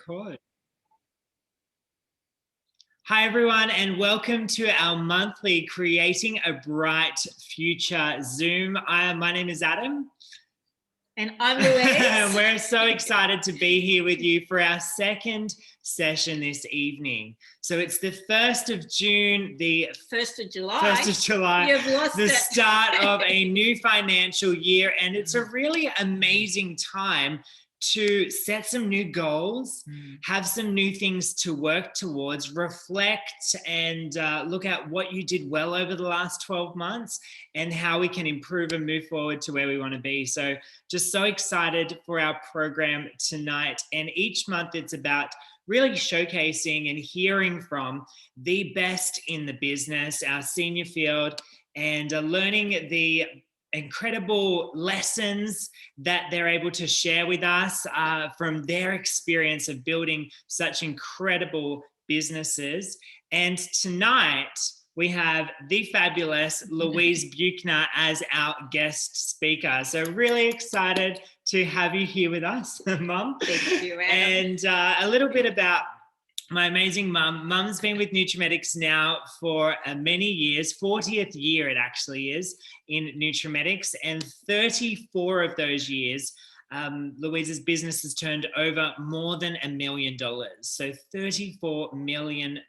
record. Hi, everyone, and welcome to our monthly Creating a Bright Future Zoom. My name is Adam. And I'm Louise. We're so excited to be here with you for our second session this evening. So it's the 1st of June, the 1st of July. 1st of July, You've lost the start of a new financial year. And it's a really amazing time to set some new goals, have some new things to work towards, reflect and look at what you did well over the last 12 months and how we can improve and move forward to where we want to be. So just so excited for our program tonight. And each month it's about really showcasing and hearing from the best in the business, our senior field, and learning the incredible lessons that they're able to share with us from their experience of building such incredible businesses. And tonight we have the fabulous Louise Buechner as our guest speaker. So really excited to have you here with us, Mum. Thank you, Adam. And a little bit about my amazing mum. Mum's been with Nutrimetics now for many years, 40th year it actually is in Nutrimetics, and 34 of those years, Louise's business has turned over more than $1 million. So $34 million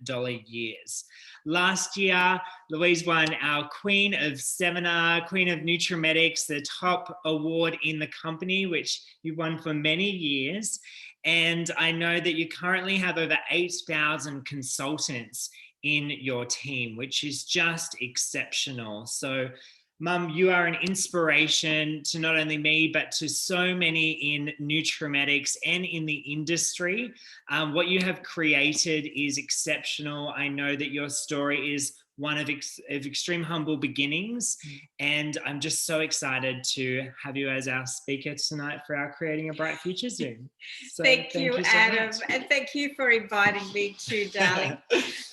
years. Last year, Louise won our Queen of Seminar, Queen of Nutrimetics, the top award in the company, which you won for many years. And I know that you currently have over 8,000 consultants in your team, which is just exceptional. So, Mum, you are an inspiration to not only me, but to so many in Nutrimetics and in the industry. What you have created is exceptional. I know that your story is one of extreme humble beginnings. And I'm just so excited to have you as our speaker tonight for our Creating a Bright Future Zoom. So thank you, so Adam. much. And thank you for inviting me too, darling.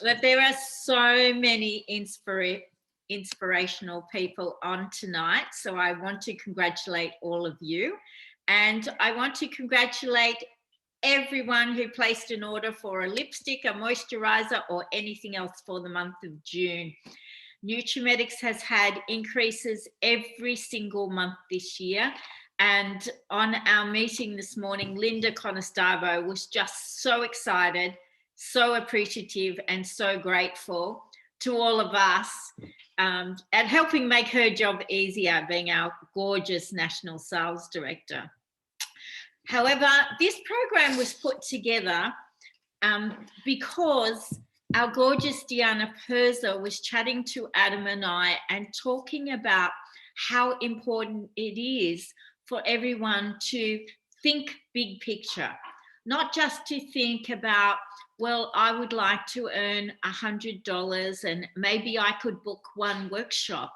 But there are so many inspirational people on tonight. So I want to congratulate all of you. And I want to congratulate everyone who placed an order for a lipstick, a moisturizer, or anything else for the month of June. Nutrimetics has had increases every single month this year. And on our meeting this morning, Linda Conestavo was just so excited, so appreciative, and so grateful to all of us and helping make her job easier, being our gorgeous National Sales Director. However, this program was put together because our gorgeous Deanna Perza was chatting to Adam and I and talking about how important it is for everyone to think big picture, not just to think about, well, I would like to earn $100 and maybe I could book one workshop.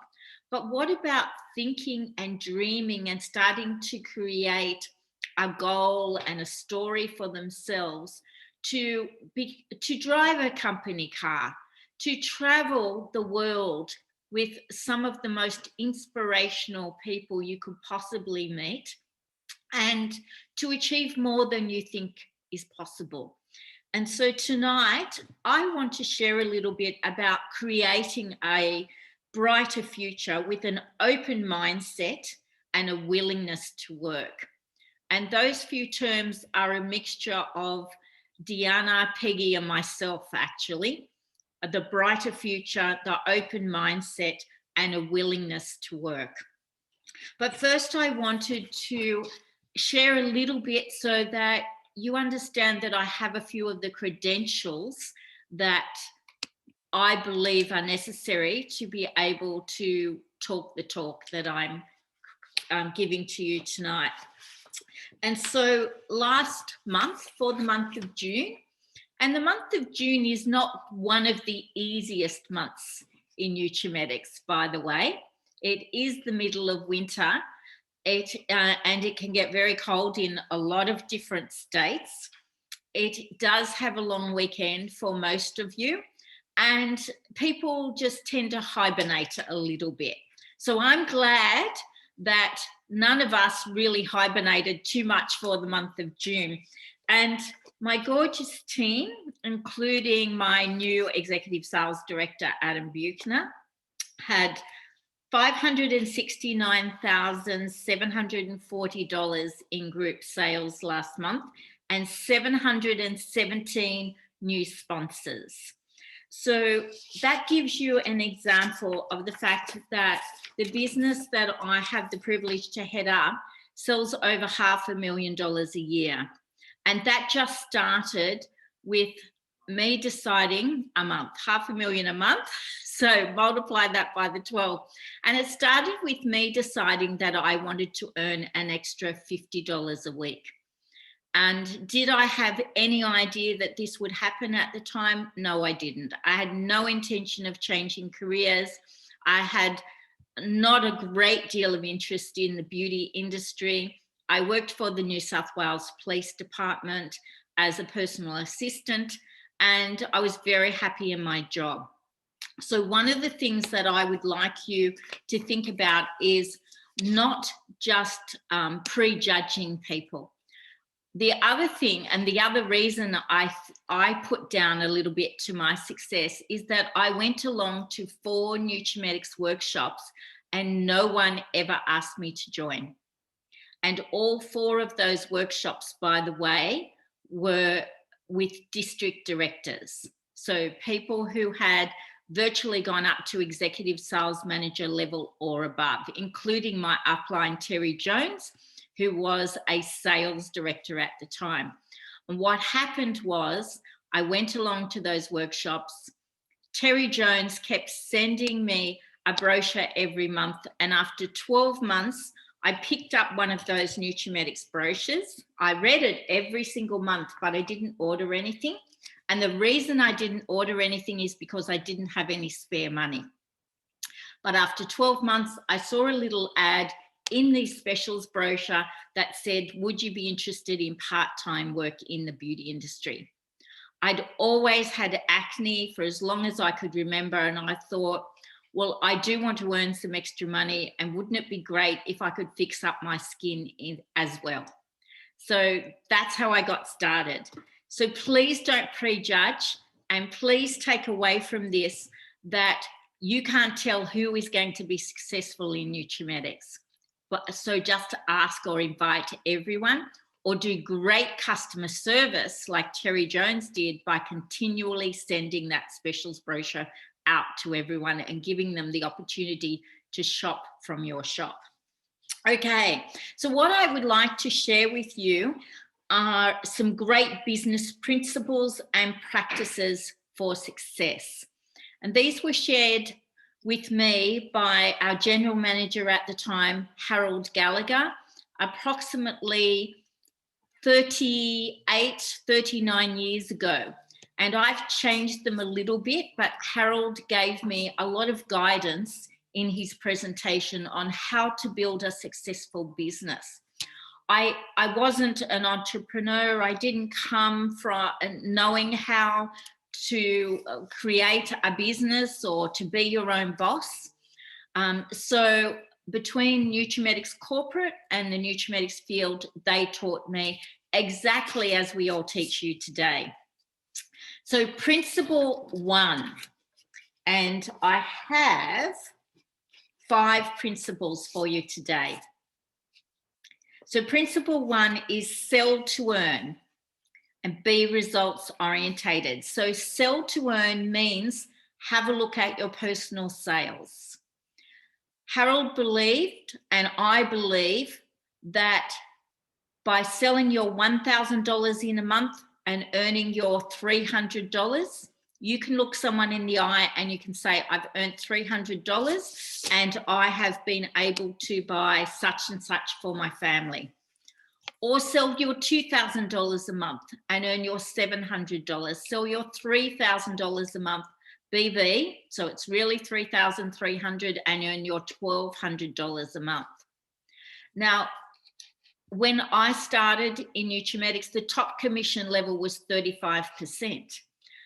But what about thinking and dreaming and starting to create a goal and a story for themselves to drive a company car, to travel the world with some of the most inspirational people you could possibly meet, and to achieve more than you think is possible. And so tonight, I want to share a little bit about creating a brighter future with an open mindset and a willingness to work. And those few terms are a mixture of Deanna, Peggy, and myself, actually. The brighter future, the open mindset, and a willingness to work. But first, I wanted to share a little bit so that you understand that I have a few of the credentials that I believe are necessary to be able to talk the talk that I'm giving to you tonight. And so last month, for the month of June, and the month of June is not one of the easiest months in Nutrimetics, by the way. It is the middle of winter, and it can get very cold in a lot of different states. It does have a long weekend for most of you, and people just tend to hibernate a little bit. So I'm glad that none of us really hibernated too much for the month of June. And My gorgeous team, including my new executive sales director, Adam Buechner, had $569,740 in group sales last month and 717 new sponsors. So that gives you an example of the fact that the business that I have the privilege to head up sells over $500,000 a year. And that just started with me deciding a month, $500,000 a month. So multiply that by the 12. And it started with me deciding that I wanted to earn an extra $50 a week. And did I have any idea that this would happen at the time? No, I didn't. I had no intention of changing careers. I had not a great deal of interest in the beauty industry. I worked for the New South Wales Police Department as a personal assistant, and I was very happy in my job. So one of the things that I would like you to think about is not just prejudging people. The other thing, and the other reason I put down a little bit to my success, is that I went along to 4 Nutrimetics workshops and no one ever asked me to join. And all 4 of those workshops, by the way, were with district directors. So people who had virtually gone up to executive sales manager level or above, including my upline, Terry Jones, who was a sales director at the time. And what happened was I went along to those workshops. Terry Jones kept sending me a brochure every month. And after 12 months, I picked up one of those Nutrimetics brochures. I read it every single month, but I didn't order anything. And the reason I didn't order anything is because I didn't have any spare money. But after 12 months, I saw a little ad in the specials brochure that said, would you be interested in part-time work in the beauty industry? I'd always had acne for as long as I could remember, and I thought, well, I do want to earn some extra money, and wouldn't it be great if I could fix up my skin as well? So that's how I got started. So please don't prejudge, and please take away from this that you can't tell who is going to be successful in Nutrimetics. But so just ask or invite everyone, or do great customer service like Terry Jones did by continually sending that specials brochure out to everyone and giving them the opportunity to shop from your shop. Okay, so what I would like to share with you are some great business principles and practices for success. And these were shared with me by our general manager at the time, Harold Gallagher, approximately 39 years ago. And I've changed them a little bit, but Harold gave me a lot of guidance in his presentation on how to build a successful business. I wasn't an entrepreneur. I didn't come from knowing how to create a business or to be your own boss. So between Nutrimetics Corporate and the Nutrimetics field, they taught me exactly as we all teach you today. So principle 1, and I have 5 principles for you today. So principle 1 is sell to earn and be results orientated. So sell to earn means have a look at your personal sales. Harold believed, and I believe, that by selling your $1,000 in a month and earning your $300, you can look someone in the eye and you can say, I've earned $300 and I have been able to buy such and such for my family. Or sell your $2,000 a month and earn your $700. Sell your $3,000 a month BV, so it's really $3,300, and earn your $1,200 a month. Now, when I started in Nutrimetics, the top commission level was 35%.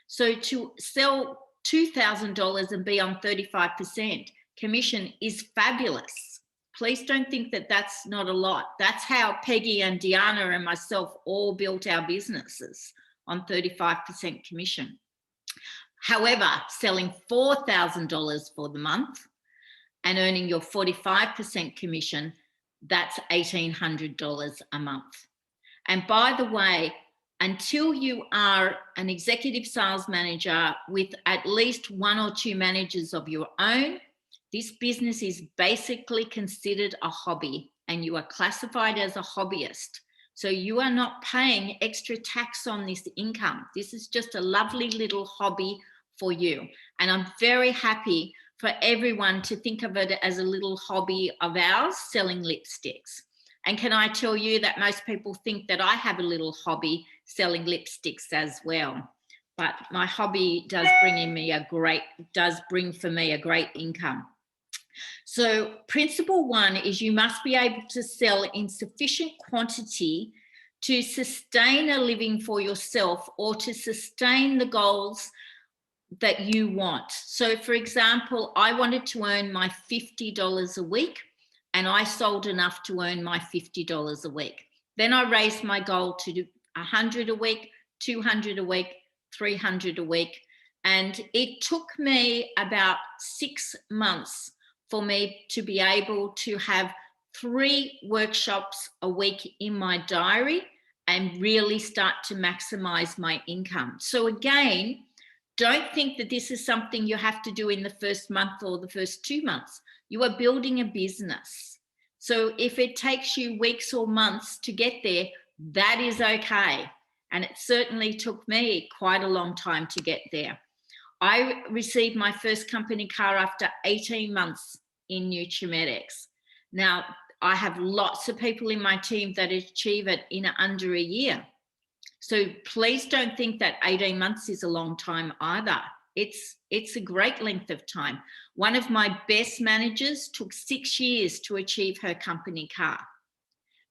So to sell $2,000 and be on 35% commission is fabulous. Please don't think that that's not a lot. That's how Peggy and Deanna and myself all built our businesses. on 35% commission. However, selling $4,000 for the month and earning your 45% commission, that's $1,800 a month. And by the way, until you are an executive sales manager with at least 1 or 2 managers of your own, this business is basically considered a hobby and you are classified as a hobbyist. So you are not paying extra tax on this income. This is just a lovely little hobby for you. And I'm very happy for everyone to think of it as a little hobby of ours, selling lipsticks. And can I tell you that most people think that I have a little hobby selling lipsticks as well. But my hobby does bring for me a great income. So principle 1 is you must be able to sell in sufficient quantity to sustain a living for yourself or to sustain the goals that you want. So for example, I wanted to earn my $50 a week and I sold enough to earn my $50 a week. Then I raised my goal to $100 a week, $200 a week, $300 a week. And it took me about 6 months for me to be able to have 3 workshops a week in my diary and really start to maximize my income. So again, don't think that this is something you have to do in the first month or the first 2 months. You are building a business. So if it takes you weeks or months to get there, that is okay. And it certainly took me quite a long time to get there. I received my first company car after 18 months in Nutrimetics. Now, I have lots of people in my team that achieve it in under a year. So please don't think that 18 months is a long time either. It's a great length of time. One of my best managers took 6 years to achieve her company car.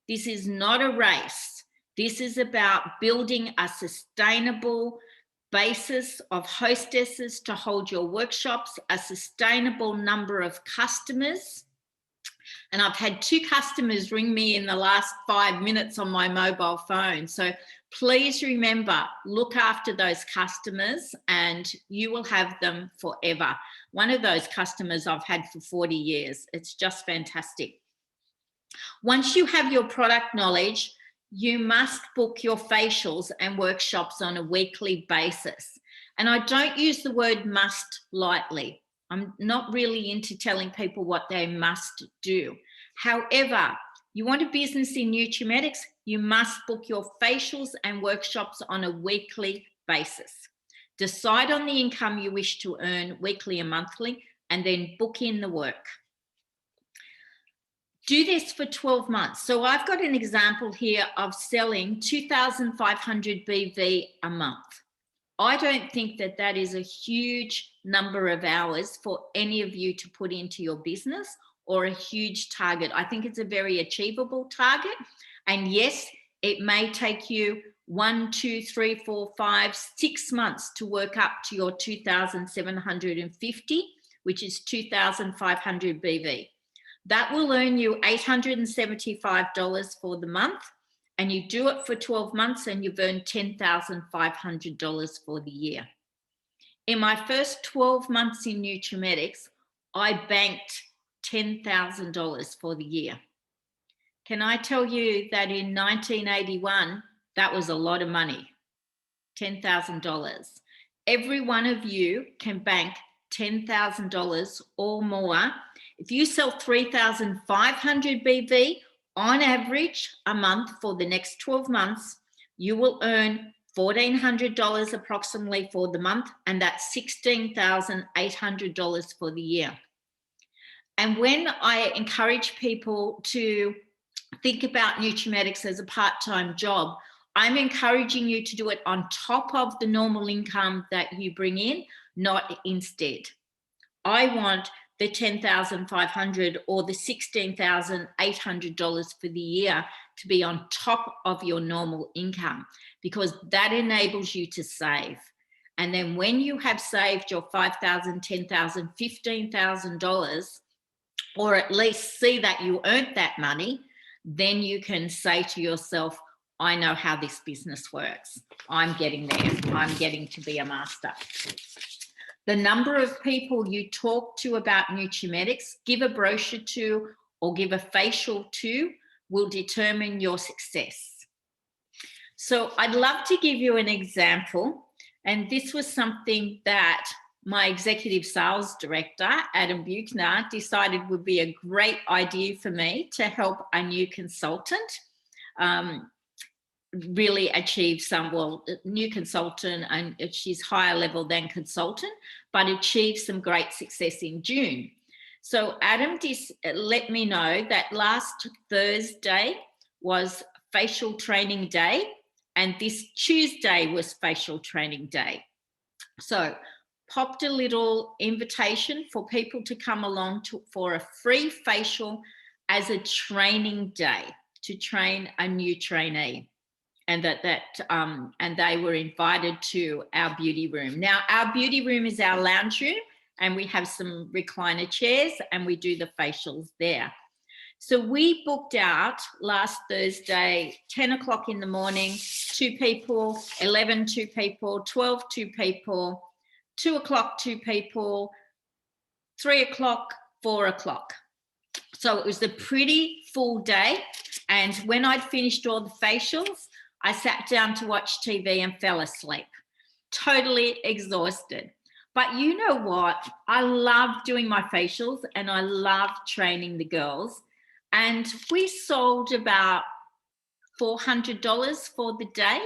This is not a race. This is about building a sustainable basis of hostesses to hold your workshops, a sustainable number of customers. And I've had 2 customers ring me in the last 5 minutes on my mobile phone. So please remember, look after those customers and you will have them forever. One of those customers I've had for 40 years. It's just fantastic. Once you have your product knowledge, you must book your facials and workshops on a weekly basis. And I don't use the word must lightly. I'm not really into telling people what they must do. However, you want a business in Nutrimetics, you must book your facials and workshops on a weekly basis. Decide on the income you wish to earn weekly and monthly, and then book in the work. Do this for 12 months. So I've got an example here of selling 2,500 BV a month. I don't think that that is a huge number of hours for any of you to put into your business or a huge target. I think it's a very achievable target. And yes, it may take you 1, 2, 3, 4, 5, 6 months to work up to your 2,750, which is 2,500 BV. That will earn you $875 for the month, and you do it for 12 months and you've earned $10,500 for the year. In my first 12 months in Nutrimetics, I banked $10,000 for the year. Can I tell you that in 1981, that was a lot of money, $10,000. Every one of you can bank $10,000 or more. If you sell 3,500 BV on average a month for the next 12 months, you will earn $1,400 approximately for the month, and that's $16,800 for the year. And when I encourage people to think about Nutrimetics as a part-time job, I'm encouraging you to do it on top of the normal income that you bring in, not instead. I want the $10,500 or the $16,800 for the year to be on top of your normal income, because that enables you to save. And then when you have saved your $5,000, $10,000, $15,000, or at least see that you earned that money, then you can say to yourself, I know how this business works. I'm getting there. I'm getting to be a master. The number of people you talk to about Nutrimetics, give a brochure to, or give a facial to, will determine your success. So I'd love to give you an example. And this was something that my executive sales director, Adam Buechner, decided would be a great idea for me to help a new consultant really achieve some, well, new consultant, and she's higher level than consultant, but achieve some great success in June. So Adam let me know that last Thursday was facial training day, and this Tuesday was facial training day. So popped a little invitation for people to come along for a free facial as a training day to train a new trainee. And and they were invited to our beauty room. Now, our beauty room is our lounge room, and we have some recliner chairs, and we do the facials there. So we booked out last Thursday, 10 o'clock in the morning, 2 people, 11, 2 people, 12, 2 people, 2 o'clock, 2 people, 3 o'clock, 4 o'clock. So it was a pretty full day. And when I'd finished all the facials, I sat down to watch TV and fell asleep, totally exhausted. But you know what? I love doing my facials and I love training the girls. And we sold about $400 for the day.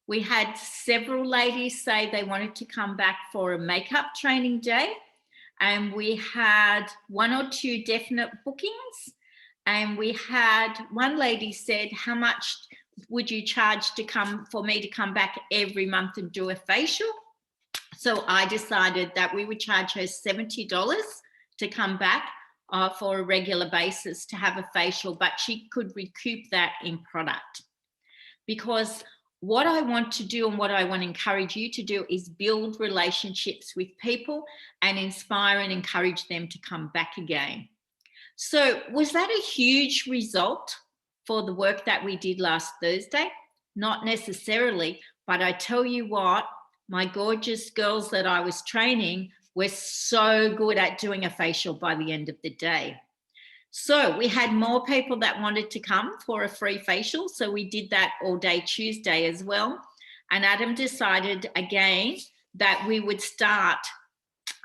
We had several ladies say they wanted to come back for a makeup training day. And we had 1 or 2 definite bookings. And we had one lady said, how much would you charge for me to come back every month and do a facial? So I decided that we would charge her $70 to come back for a regular basis to have a facial, but she could recoup that in product. Because what I want to do and what I want to encourage you to do is build relationships with people and inspire and encourage them to come back again. So was that a huge result for the work that we did last Thursday? Not necessarily, but I tell you what, my gorgeous girls that I was training were so good at doing a facial by the end of the day. So we had more people that wanted to come for a free facial. So we did that all day Tuesday as well. And Adam decided again that we would start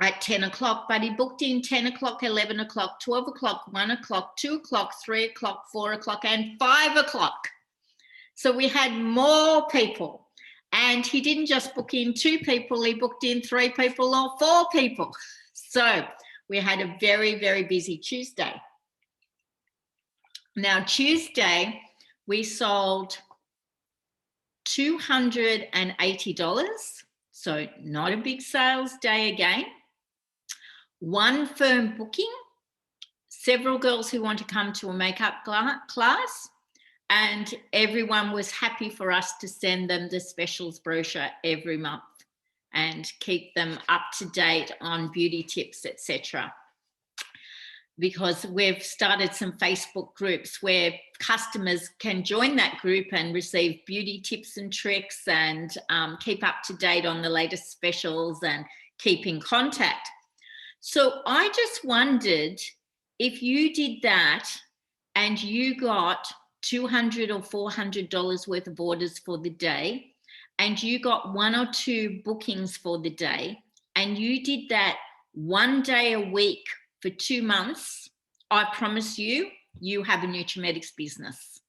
at 10 o'clock, but he booked in 10 o'clock, 11 o'clock, 12 o'clock, 1 o'clock, 2 o'clock, 3 o'clock, 4 o'clock, and 5 o'clock. So we had more people. And he didn't just book in 2 people, he booked in 3 people or 4 people. So we had a very, very busy Tuesday. Now, Tuesday, we sold $280. So not a big sales day again. 1 firm booking, several girls who want to come to a makeup class, and everyone was happy for us to send them the specials brochure every month and keep them up to date on beauty tips, etc. Because we've started some Facebook groups where customers can join that group and receive beauty tips and tricks and keep up to date on the latest specials and keep in contact. So I just wondered if you did that and you got $200 or $400 worth of orders for the day, and you got 1 or 2 bookings for the day, and you did that 1 day a week for 2 months, I promise you, you have a Nutrimetics business.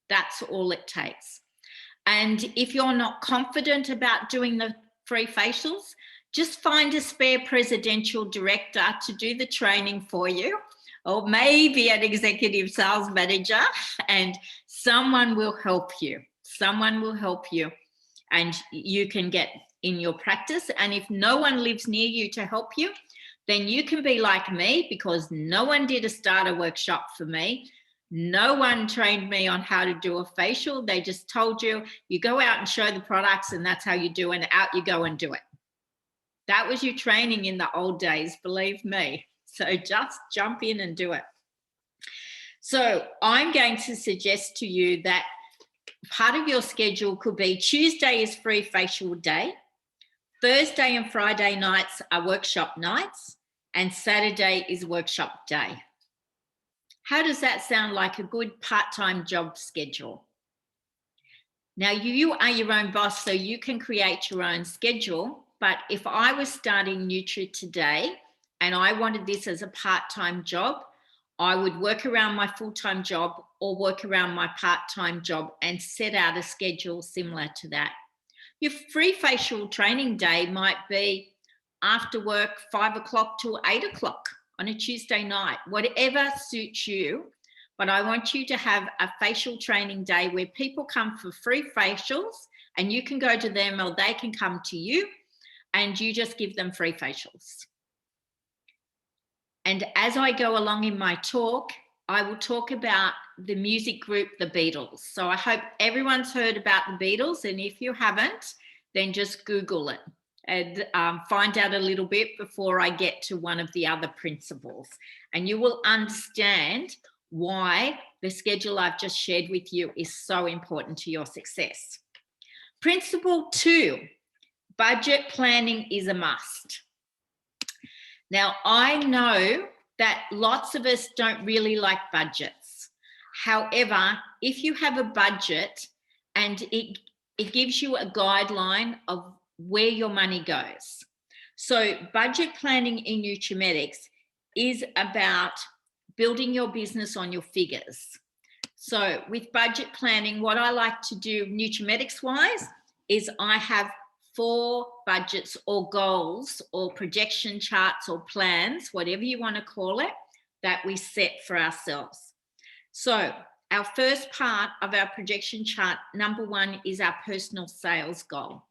That's all it takes. And if you're not confident about doing the free facials, just find a spare presidential director to do the training for you, or maybe an executive sales manager, and someone will help you. Someone will help you, and you can get in your practice. And if no one lives near you to help you, then you can be like me, because no one did a starter workshop for me. No one trained me on how to do a facial. They just told you, you go out and show the products and that's how you do it, and out you go and do it. That was your training in the old days, believe me. So just jump in and do it. So I'm going to suggest to you that part of your schedule could be Tuesday is free facial day, Thursday and Friday nights are workshop nights, and Saturday is workshop day. How does that sound like a good part-time job schedule? Now, you are your own boss, so you can create your own schedule. But if I was starting Nutri today and I wanted this as a part-time job, I would work around my full-time job or work around my part-time job and set out a schedule similar to that. Your free facial training day might be after work, 5 o'clock till 8 o'clock on a Tuesday night, whatever suits you. But I want you to have a facial training day where people come for free facials and you can go to them or they can come to you and you just give them free facials. And as I go along in my talk, I will talk about the music group, the Beatles. So I hope everyone's heard about the Beatles. And if you haven't, then just Google it and find out a little bit before I get to one of the other principles. And you will understand why the schedule I've just shared with you is so important to your success. Principle 2, budget planning is a must. Now, I know that lots of us don't really like budgets. However, if you have a budget and it gives you a guideline of where your money goes. So budget planning in Nutrimetics is about building your business on your figures. So with budget planning, what I like to do Nutrimetics wise is I have 4 budgets or goals or projection charts or plans, whatever you want to call it, that we set for ourselves. So our first part of our projection chart, number 1, is our personal sales goal.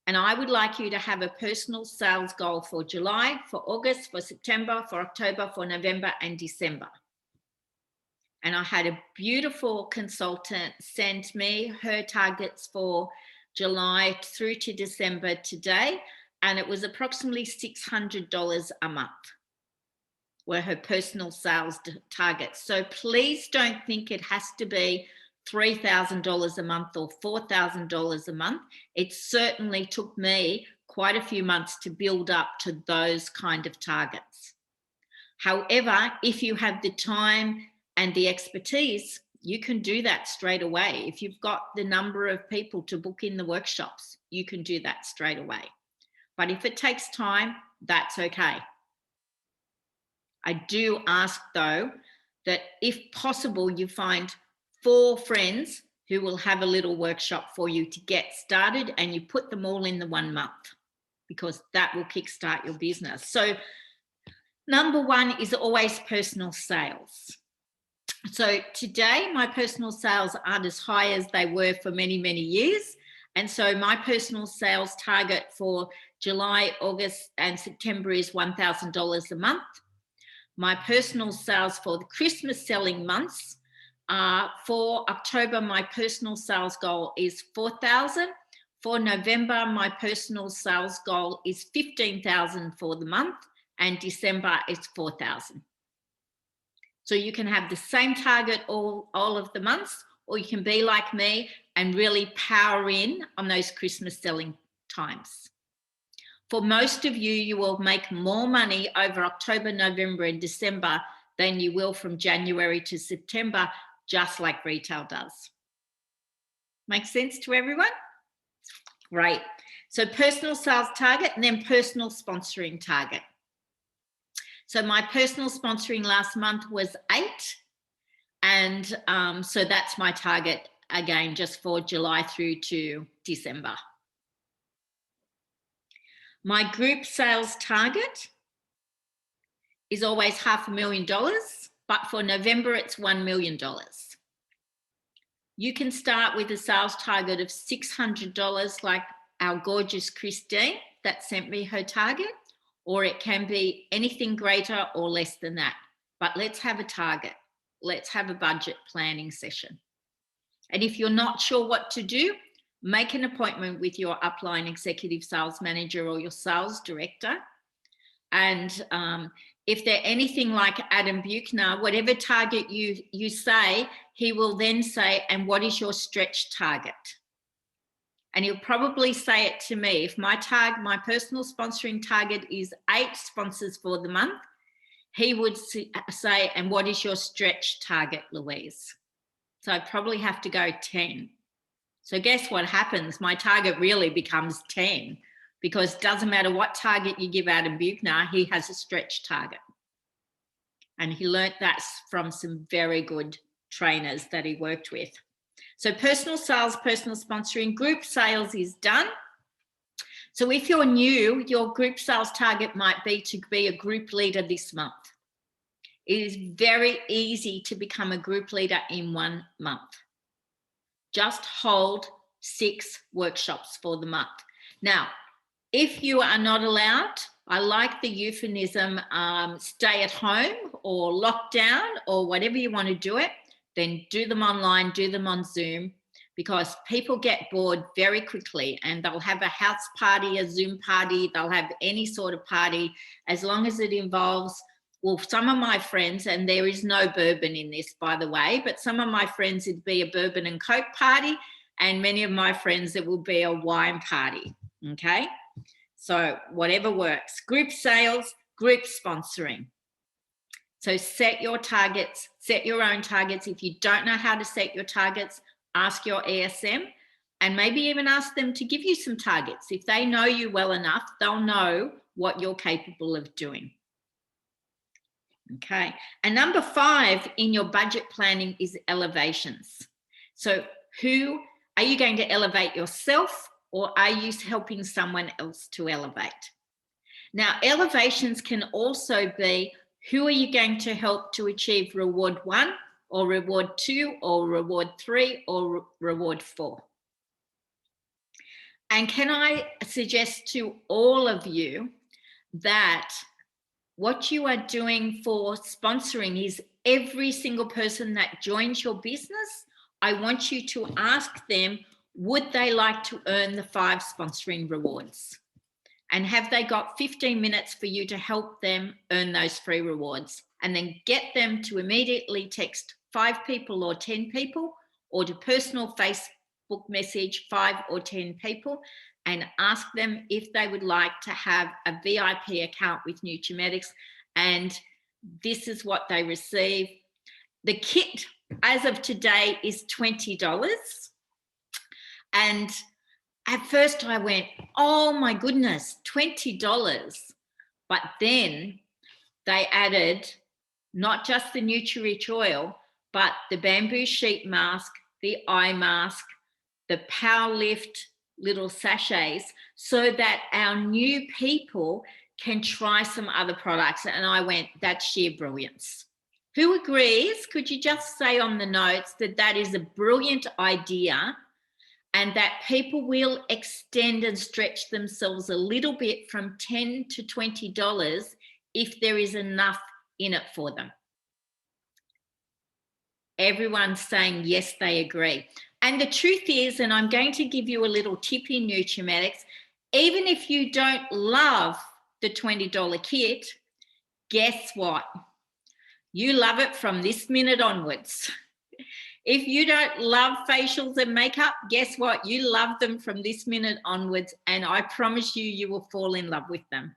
And I would like you to have a personal sales goal for July, for August, for September, for October, for November, and December. And I had a beautiful consultant send me her targets for July through to December today. And it was approximately $600 a month were her personal sales targets. So please don't think it has to be $3,000 a month or $4,000 a month. It certainly took me quite a few months to build up to those kind of targets. However, if you have the time and the expertise, you can do that straight away. If you've got the number of people to book in the workshops, you can do that straight away. But if it takes time, that's okay. I do ask though, that if possible, you find 4 friends who will have a little workshop for you to get started and you put them all in the 1 month because that will kickstart your business. So number 1 is always personal sales. So today my personal sales aren't as high as they were for many, many years. And so my personal sales target for July, August and September is $1,000 a month. My personal sales for the Christmas selling months, for October, my personal sales goal is $4,000. For November, my personal sales goal is $15,000 for the month, and December is $4,000. So you can have the same target all of the months, or you can be like me and really power in on those Christmas selling times. For most of you, you will make more money over October, November, and December than you will from January to September, just like retail does. Make sense to everyone? Great. So personal sales target and then personal sponsoring target. So my personal sponsoring last month was 8. And so that's my target again, just for July through to December. My group sales target is always $500,000, but for November, it's $1 million. You can start with a sales target of $600 like our gorgeous Christine that sent me her target, or it can be anything greater or less than that. But let's have a target. Let's have a budget planning session. And if you're not sure what to do, make an appointment with your upline executive sales manager or your sales director and if they're anything like Adam Buechner, whatever target you say, he will then say, and what is your stretch target? And he'll probably say it to me. If my personal sponsoring target is 8 sponsors for the month, he would say, and what is your stretch target, Louise? So I probably have to go 10. So guess what happens? My target really becomes 10, because it doesn't matter what target you give Adam Buechner, he has a stretch target. And he learnt that from some very good trainers that he worked with. So personal sales, personal sponsoring, group sales is done. So if you're new, your group sales target might be to be a group leader this month. It is very easy to become a group leader in 1 month. Just hold 6 workshops for the month. Now, if you are not allowed, I like the euphemism, stay at home or lockdown or whatever you want to do it, then do them online, do them on Zoom, because people get bored very quickly and they'll have a house party, a Zoom party, they'll have any sort of party, as long as it involves, well, some of my friends, and there is no bourbon in this, by the way, but some of my friends, it'd be a bourbon and Coke party, and many of my friends, it will be a wine party, okay? So whatever works. Group sales, group sponsoring. So set your targets, set your own targets. If you don't know how to set your targets, ask your ESM, and maybe even ask them to give you some targets. If they know you well enough, they'll know what you're capable of doing. Okay, and number 5 in your budget planning is elevations. So are you going to elevate yourself, or are you helping someone else to elevate? Now, elevations can also be, who are you going to help to achieve reward 1 or reward 2 or reward 3 or reward 4? And can I suggest to all of you that what you are doing for sponsoring is every single person that joins your business, I want you to ask them, would they like to earn the 5 sponsoring rewards? And have they got 15 minutes for you to help them earn those free rewards? And then get them to immediately text 5 people or 10 people, or to personal Facebook message 5 or 10 people, and ask them if they would like to have a VIP account with Nutrimetics. And this is what they receive. The kit, as of today, is $20. And at first I went, oh my goodness, $20. But then they added not just the Nutri-Rich oil, but the bamboo sheet mask, the eye mask, the Power Lift little sachets, so that our new people can try some other products. And I went, that's sheer brilliance. Who agrees? Could you just say on the notes that that is a brilliant idea, and that people will extend and stretch themselves a little bit from $10 to $20 if there is enough in it for them? Everyone's saying yes, they agree. And the truth is, and I'm going to give you a little tip in Nutrimetics, even if you don't love the $20 kit, guess what? You love it from this minute onwards. If you don't love facials and makeup, guess what? You love them from this minute onwards, and I promise you, you will fall in love with them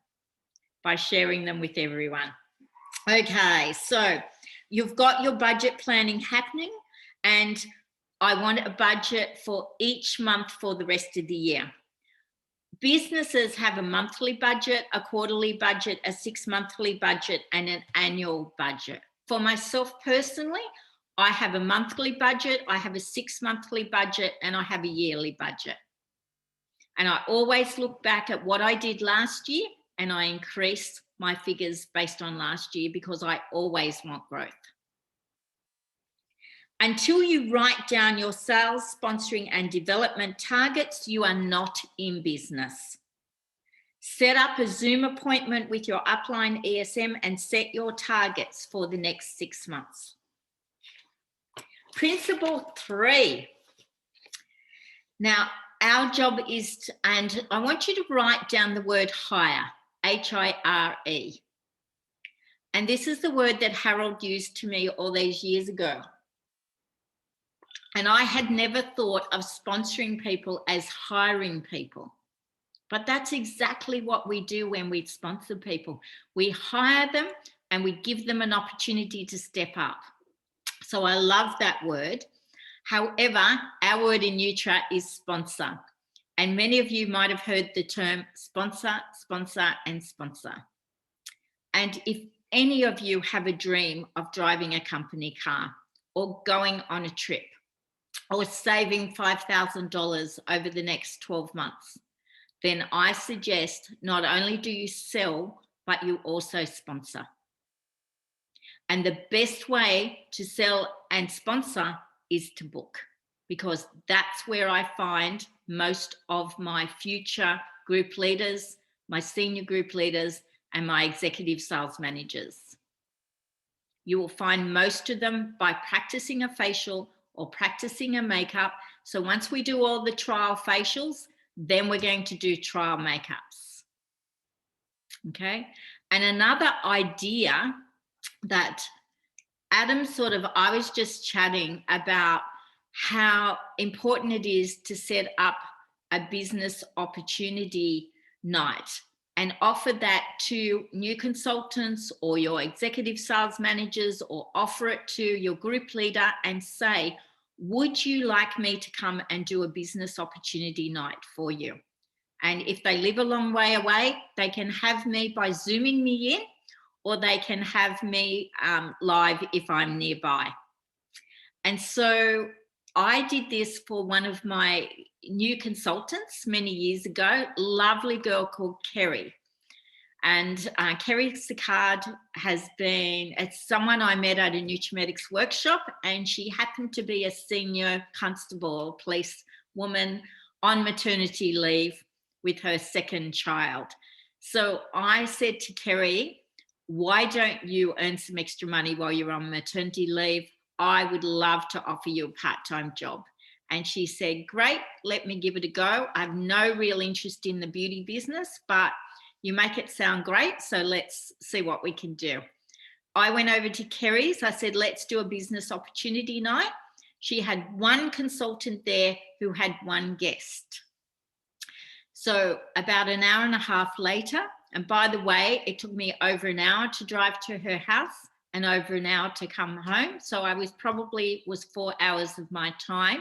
by sharing them with everyone. Okay, so you've got your budget planning happening, and I want a budget for each month for the rest of the year. Businesses have a monthly budget, a quarterly budget, a 6-monthly budget, and an annual budget. For myself personally, I have a monthly budget, I have a 6-monthly budget, and I have a yearly budget. And I always look back at what I did last year, and I increase my figures based on last year, because I always want growth. Until you write down your sales, sponsoring, and development targets, you are not in business. Set up a Zoom appointment with your upline ESM and set your targets for the next 6 months. Principle 3. Now, our job is and I want you to write down the word hire, H-I-R-E. And this is the word that Harold used to me all these years ago. And I had never thought of sponsoring people as hiring people. But that's exactly what we do when we sponsor people. We hire them and we give them an opportunity to step up. So I love that word. However, our word in Nutra is sponsor. And many of you might have heard the term sponsor, sponsor, and sponsor. And if any of you have a dream of driving a company car or going on a trip or saving $5,000 over the next 12 months, then I suggest not only do you sell, but you also sponsor. And the best way to sell and sponsor is to book, because that's where I find most of my future group leaders, my senior group leaders, and my executive sales managers. You will find most of them by practicing a facial or practicing a makeup. So once we do all the trial facials, then we're going to do trial makeups. Okay. And another idea that Adam I was just chatting about how important it is to set up a business opportunity night and offer that to new consultants or your executive sales managers, or offer it to your group leader and say, would you like me to come and do a business opportunity night for you? And if they live a long way away, they can have me by Zooming me in, or they can have me live if I'm nearby. And so I did this for one of my new consultants many years ago, lovely girl called Kerry. And Kerry Sicard it's someone I met at a Nutrimetics workshop, and she happened to be a senior constable or police woman on maternity leave with her second child. So I said to Kerry, why don't you earn some extra money while you're on maternity leave? I would love to offer you a part-time job. And she said, great, let me give it a go. I have no real interest in the beauty business, but you make it sound great, so let's see what we can do. I went over to Kerry's. I said, let's do a business opportunity night. She had one consultant there who had one guest. So about an hour and a half later, and by the way, it took me over an hour to drive to her house and over an hour to come home. So I was 4 hours of my time.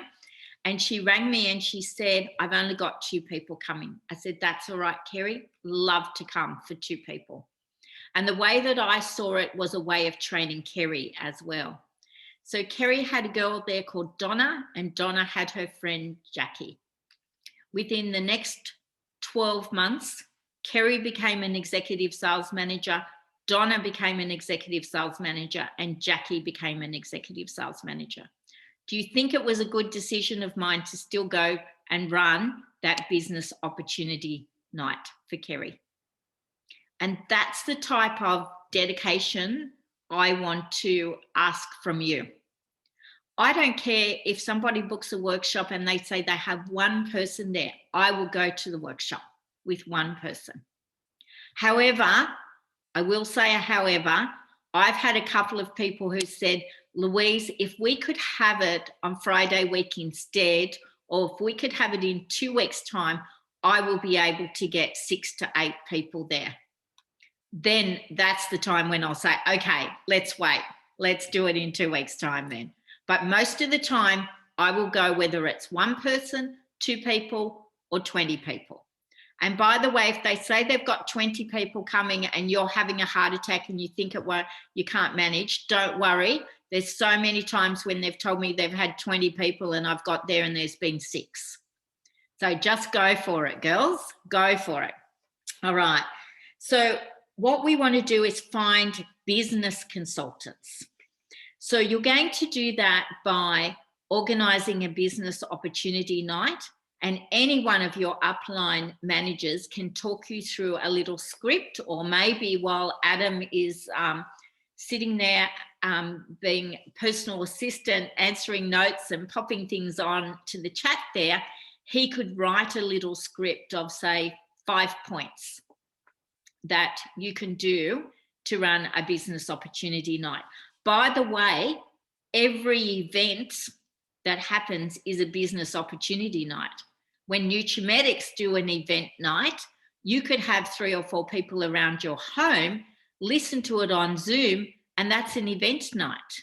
And she rang me and she said, I've only got 2 people coming. I said, that's all right, Kerry, love to come for 2 people. And the way that I saw it was a way of training Kerry as well. So Kerry had a girl there called Donna, and Donna had her friend Jackie. Within the next 12 months, Kerry became an executive sales manager, Donna became an executive sales manager, and Jackie became an executive sales manager. Do you think it was a good decision of mine to still go and run that business opportunity night for Kerry? And that's the type of dedication I want to ask from you. I don't care if somebody books a workshop and they say they have one person there. I will go to the workshop with one person. However, I will say however, I've had a couple of people who said, Louise, if we could have it on Friday week instead, or if we could have it in 2 weeks' time, I will be able to get 6 to 8 people there. Then that's the time when I'll say, okay, let's wait. Let's do it in 2 weeks' time then. But most of the time, I will go whether it's 1 person, 2 people, or 20 people. And by the way, if they say they've got 20 people coming and you're having a heart attack and you think you can't manage, don't worry. There's so many times when they've told me they've had 20 people and I've got there and there's been 6. So just go for it, girls. Go for it. All right. So what we want to do is find business consultants. So you're going to do that by organising a business opportunity night, and any one of your upline managers can talk you through a little script, or maybe while Adam is sitting there being personal assistant, answering notes and popping things on to the chat there, he could write a little script of, say, 5 points that you can do to run a business opportunity night. By the way, every event that happens is a business opportunity night. When Nutrimetics do an event night, you could have 3 or 4 people around your home, listen to it on Zoom, and that's an event night.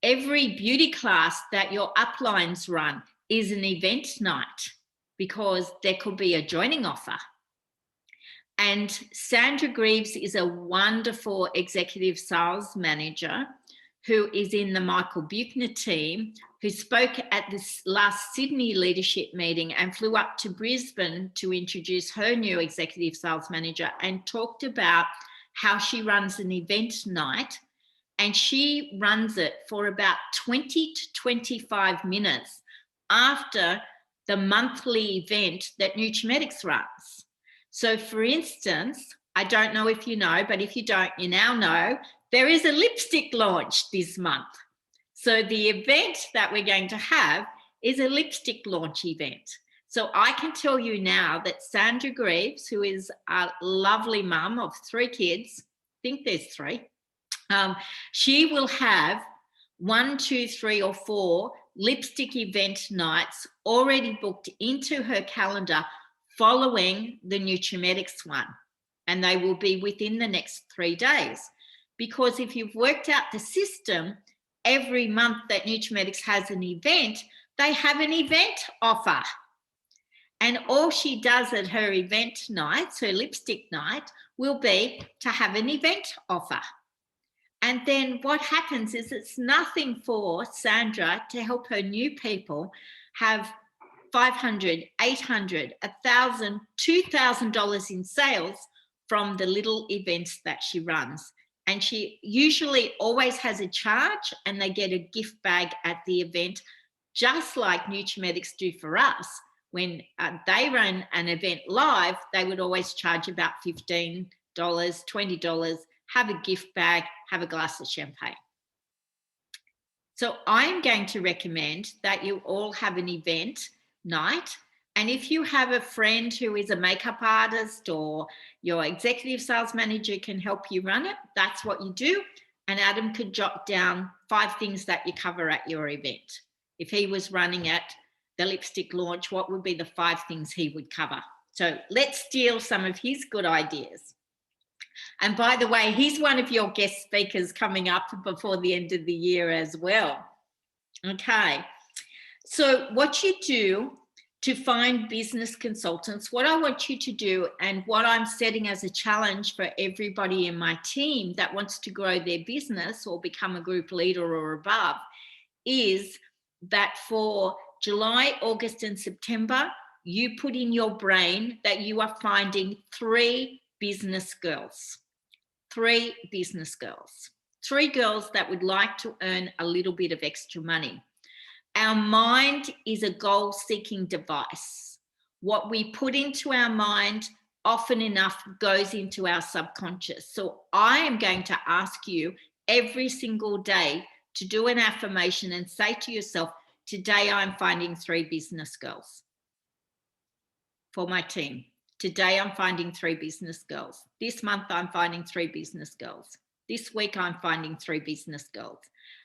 Every beauty class that your uplines run is an event night because there could be a joining offer. And Sandra Greaves is a wonderful executive sales manager who is in the Michael Buechner team, who spoke at this last Sydney leadership meeting and flew up to Brisbane to introduce her new executive sales manager and talked about how she runs an event night. And she runs it for about 20 to 25 minutes after the monthly event that Nutrimetics runs. So for instance, I don't know if you know, but if you don't, you now know, there is a lipstick launch this month. So the event that we're going to have is a lipstick launch event. So I can tell you now that Sandra Greaves, who is a lovely mum of 3 kids, I think there's 3, she will have 1, 2, 3 or 4 lipstick event nights already booked into her calendar following the Nutrimetics one. And they will be within the next 3 days. Because if you've worked out the system, every month that Nutrimetics has an event, they have an event offer. And all she does at her event nights, her lipstick night, will be to have an event offer. And then what happens is it's nothing for Sandra to help her new people have $500, $800, $1,000, $2,000 in sales from the little events that she runs. And she usually always has a charge and they get a gift bag at the event, just like Nutrimetics do for us. When they run an event live, they would always charge about $15, $20, have a gift bag, have a glass of champagne. So I'm going to recommend that you all have an event night. And if you have a friend who is a makeup artist or your executive sales manager can help you run it, that's what you do. And Adam could jot down 5 things that you cover at your event. If he was running at the lipstick launch, what would be the 5 things he would cover? So let's steal some of his good ideas. And by the way, he's one of your guest speakers coming up before the end of the year as well. Okay. So what you do to find business consultants, what I want you to do, and what I'm setting as a challenge for everybody in my team that wants to grow their business or become a group leader or above, is that for July, August, and September, you put in your brain that you are finding 3 business girls. 3 business girls. 3 girls that would like to earn a little bit of extra money. Our mind is a goal-seeking device. What we put into our mind often enough goes into our subconscious. So I am going to ask you every single day to do an affirmation and say to yourself, today I'm finding 3 business girls for my team. Today I'm finding 3 business girls. This month I'm finding 3 business girls. This week I'm finding 3 business girls.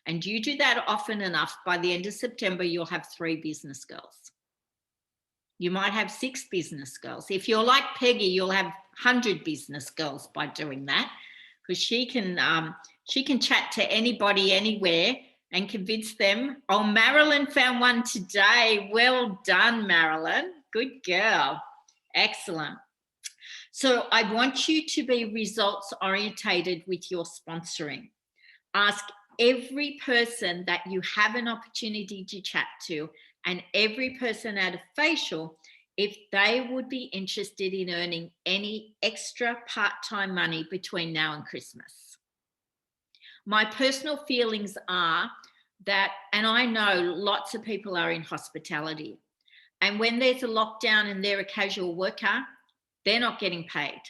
And you do that often enough, by the end of September, you'll have 3 business girls. You might have 6 business girls. If you're like Peggy, you'll have 100 business girls by doing that, because she can chat to anybody, anywhere, and convince them. Oh, Marilyn found one today. Well done, Marilyn. Good girl. Excellent. So I want you to be results orientated with your sponsoring. Ask every person that you have an opportunity to chat to and every person at a facial if they would be interested in earning any extra part-time money between now and Christmas. My personal feelings are that, and I know lots of people are in hospitality, and when there's a lockdown and they're a casual worker, they're not getting paid.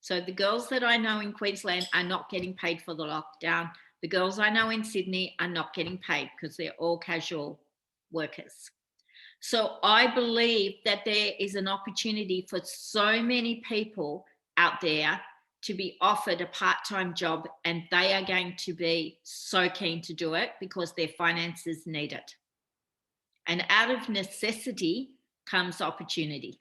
So the girls that I know in Queensland are not getting paid for the lockdown. The girls I know in Sydney are not getting paid because they're all casual workers. So I believe that there is an opportunity for so many people out there to be offered a part-time job, and they are going to be so keen to do it because their finances need it. And out of necessity comes opportunity.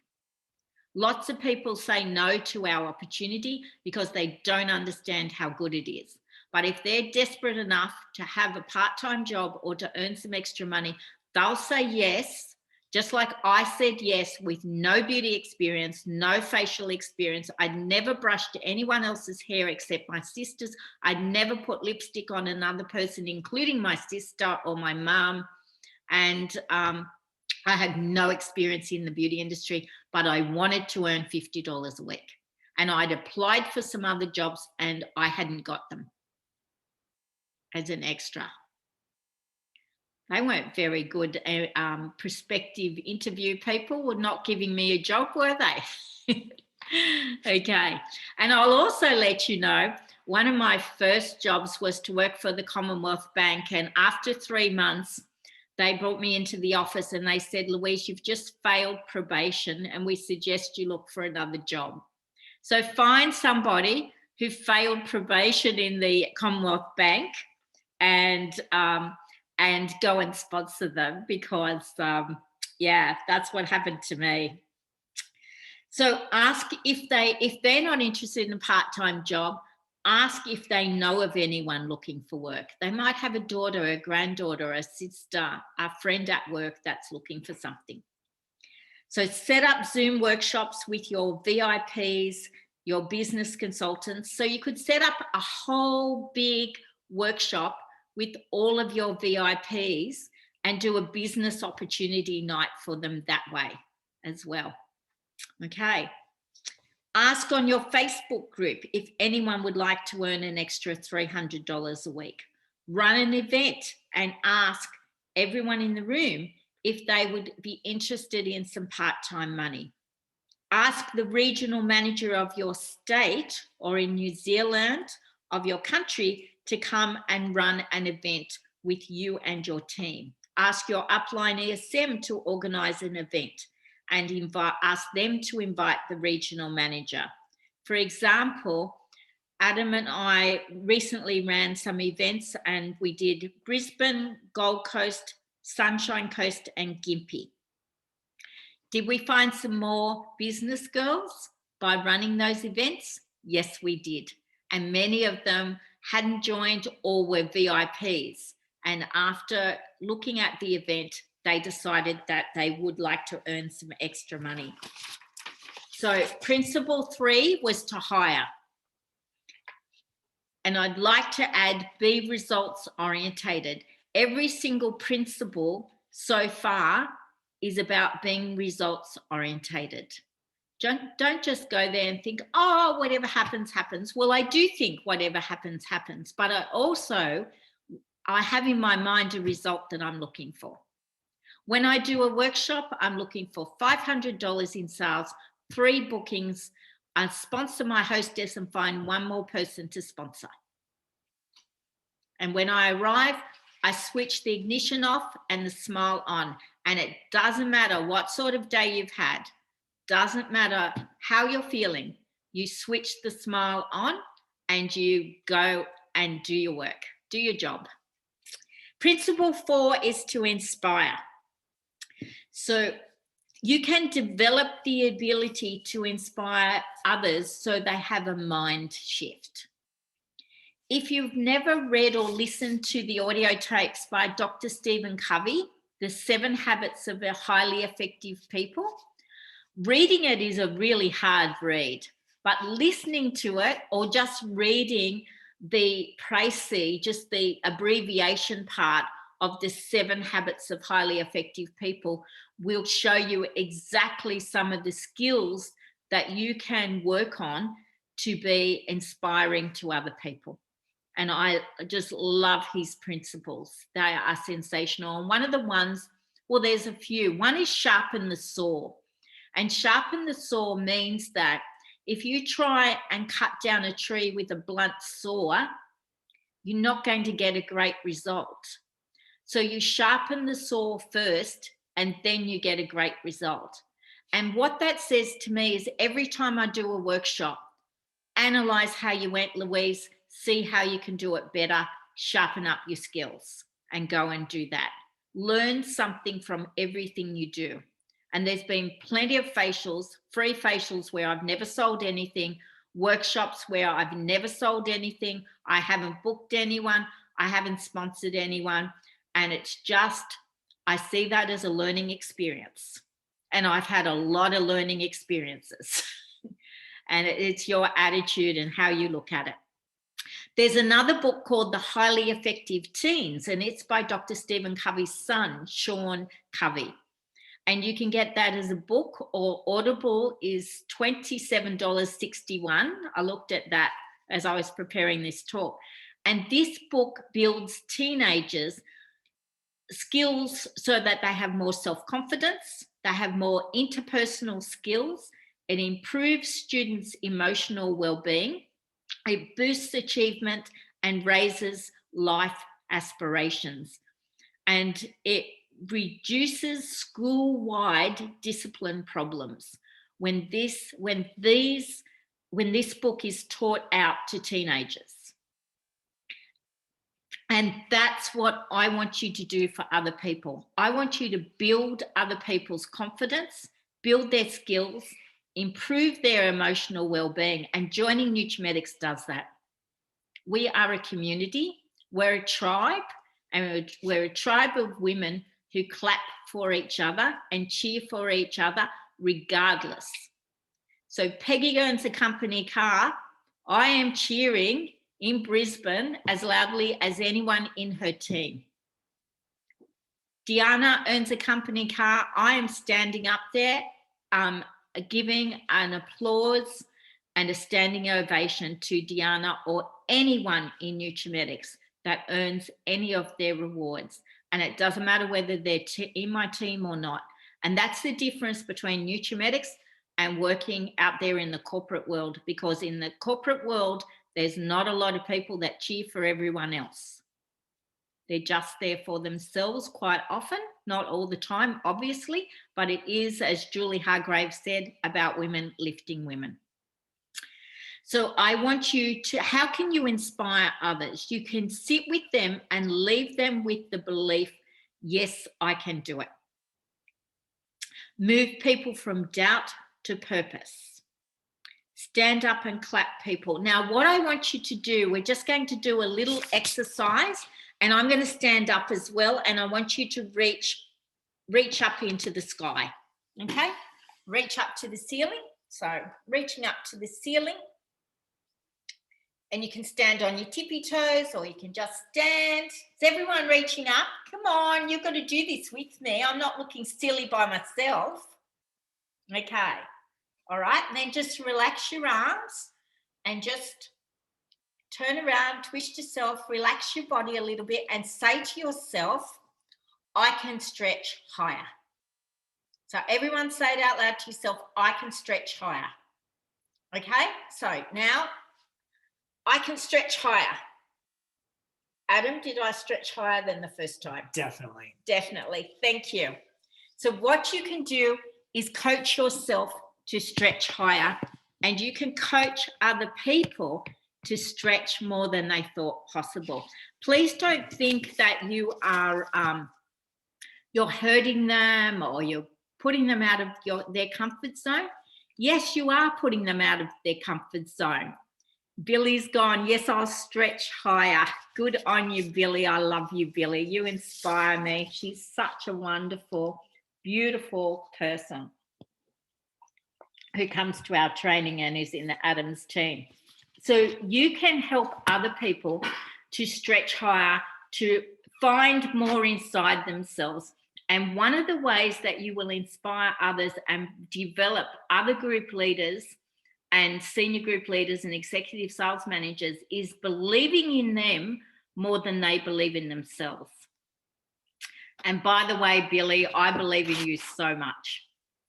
Lots of people say no to our opportunity because they don't understand how good it is. But if they're desperate enough to have a part-time job or to earn some extra money, they'll say yes. Just like I said yes with no beauty experience, no facial experience. I'd never brushed anyone else's hair except my sister's. I'd never put lipstick on another person, including my sister or my mum. And I had no experience in the beauty industry, but I wanted to earn $50 a week. And I'd applied for some other jobs and I hadn't got them as an extra. They weren't very good prospective interview people, were not giving me a job, were they? Okay. And I'll also let you know, one of my first jobs was to work for the Commonwealth Bank. And after 3 months, they brought me into the office and they said, Louise, you've just failed probation and we suggest you look for another job. So find somebody who failed probation in the Commonwealth Bank and go and sponsor them because, yeah, that's what happened to me. So ask if they're not interested in a part-time job, ask if they know of anyone looking for work. They might have a daughter, a granddaughter, a sister, a friend at work that's looking for something. So set up Zoom workshops with your VIPs, your business consultants. So you could set up a whole big workshop with all of your VIPs and do a business opportunity night for them that way as well. Okay. Ask on your Facebook group if anyone would like to earn an extra $300 a week. Run an event and ask everyone in the room if they would be interested in some part-time money. Ask the regional manager of your state or in New Zealand of your country to come and run an event with you and your team. Ask your upline ESM to organise an event and ask them to invite the regional manager. For example, Adam and I recently ran some events and we did Brisbane, Gold Coast, Sunshine Coast and Gympie. Did we find some more business girls by running those events? Yes, we did. And many of them hadn't joined or were VIPs. And after looking at the event, they decided that they would like to earn some extra money. So principle 3 was to hire. And I'd like to add, be results orientated. Every single principle so far is about being results orientated. Don't just go there and think, oh, whatever happens, happens. Well, I do think whatever happens, happens. But I have in my mind a result that I'm looking for. When I do a workshop, I'm looking for $500 in sales, 3 bookings. I sponsor my hostess and find one more person to sponsor. And when I arrive, I switch the ignition off and the smile on. And it doesn't matter what sort of day you've had. Doesn't matter how you're feeling. You switch the smile on and you go and do your work, do your job. Principle 4 is to inspire. So you can develop the ability to inspire others so they have a mind shift. If you've never read or listened to the audio tapes by Dr. Stephen Covey, The 7 Habits of Highly Effective People, reading it is a really hard read, but listening to it or just reading the précis, just the abbreviation part of the 7 Habits of Highly Effective People will show you exactly some of the skills that you can work on to be inspiring to other people. And I just love his principles. They are sensational. And one of the ones, well, there's a few. One is sharpen the saw. And sharpen the saw means that if you try and cut down a tree with a blunt saw, you're not going to get a great result. So you sharpen the saw first and then you get a great result. And what that says to me is every time I do a workshop, analyze how you went, Louise, see how you can do it better, sharpen up your skills and go and do that. Learn something from everything you do. And there's been plenty of facials, free facials where I've never sold anything, workshops where I've never sold anything, I haven't booked anyone, I haven't sponsored anyone. And it's just, I see that as a learning experience. And I've had a lot of learning experiences. And it's your attitude and how you look at it. There's another book called The Highly Effective Teens, and it's by Dr. Stephen Covey's son, Sean Covey. And you can get that as a book, or Audible is $27.61. I looked at that as I was preparing this talk. And this book builds teenagers skills so that they have more self-confidence, they have more interpersonal skills, it improves students' emotional well-being, it boosts achievement and raises life aspirations. And it reduces school-wide discipline problems when this book is taught out to teenagers. And that's what I want you to do for other people. I want you to build other people's confidence, build their skills, improve their emotional well-being, and joining Nutrimetics does that. We are a community, we're a tribe, and we're a tribe of women who clap for each other and cheer for each other regardless. So Peggy owns a company car, I am cheering in Brisbane as loudly as anyone in her team. Deanna owns a company car, I am standing up there giving an applause and a standing ovation to Deanna or anyone in Nutrimetics that earns any of their rewards. And it doesn't matter whether they're in my team or not. And that's the difference between Nutrimetics and working out there in the corporate world, because in the corporate world, there's not a lot of people that cheer for everyone else. They're just there for themselves quite often, not all the time, obviously, but it is, as Julie Hargrave said, about women lifting women. So I want you to, how can you inspire others? You can sit with them and leave them with the belief, yes, I can do it. Move people from doubt to purpose. Stand up and clap people. Now, what I want you to do, we're just going to do a little exercise, and I'm going to stand up as well, and I want you to reach up into the sky, okay? Reach up to the ceiling. So reaching up to the ceiling, and you can stand on your tippy toes, or you can just stand. Is everyone reaching up? Come on, you've got to do this with me. I'm not looking silly by myself. Okay. All right, and then just relax your arms and just turn around, twist yourself, relax your body a little bit, and say to yourself, I can stretch higher. So everyone say it out loud to yourself, I can stretch higher. Okay, so now I can stretch higher. Adam, did I stretch higher than the first time? Definitely. Definitely, thank you. So what you can do is coach yourself to stretch higher, and you can coach other people to stretch more than they thought possible. Please don't think that you are you're hurting them or you're putting them out of their comfort zone. Yes, you are putting them out of their comfort zone. Billy's gone, yes, I'll stretch higher. Good on you, Billy. I love you, Billy. You inspire me. She's such a wonderful, beautiful person who comes to our training and is in the Adams team. So you can help other people to stretch higher, to find more inside themselves. And one of the ways that you will inspire others and develop other group leaders and senior group leaders and executive sales managers is believing in them more than they believe in themselves. And by the way, Billy, I believe in you so much.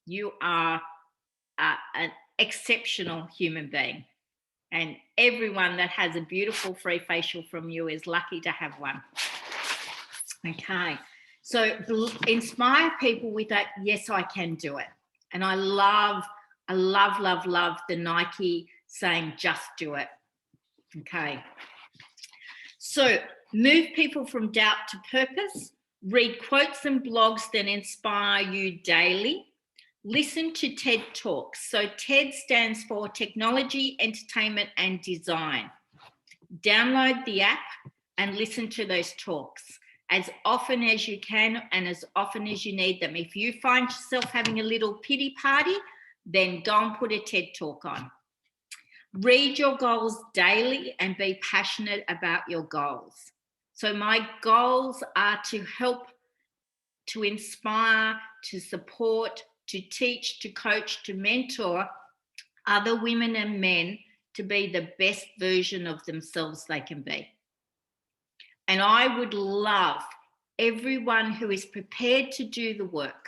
You are an exceptional human being, and everyone that has a beautiful free facial from you is lucky to have one. Okay, so inspire people with that, yes, I can do it. And I love the Nike saying, just do it. Okay. So move people from doubt to purpose. Read quotes and blogs that inspire you daily. Listen to TED Talks. So TED stands for Technology, Entertainment and Design. Download the app and listen to those talks as often as you can and as often as you need them. If you find yourself having a little pity party, then go and put a TED Talk on. Read your goals daily and be passionate about your goals. So my goals are to help, to inspire, to support, to teach, to coach, to mentor other women and men to be the best version of themselves they can be. And I would love everyone who is prepared to do the work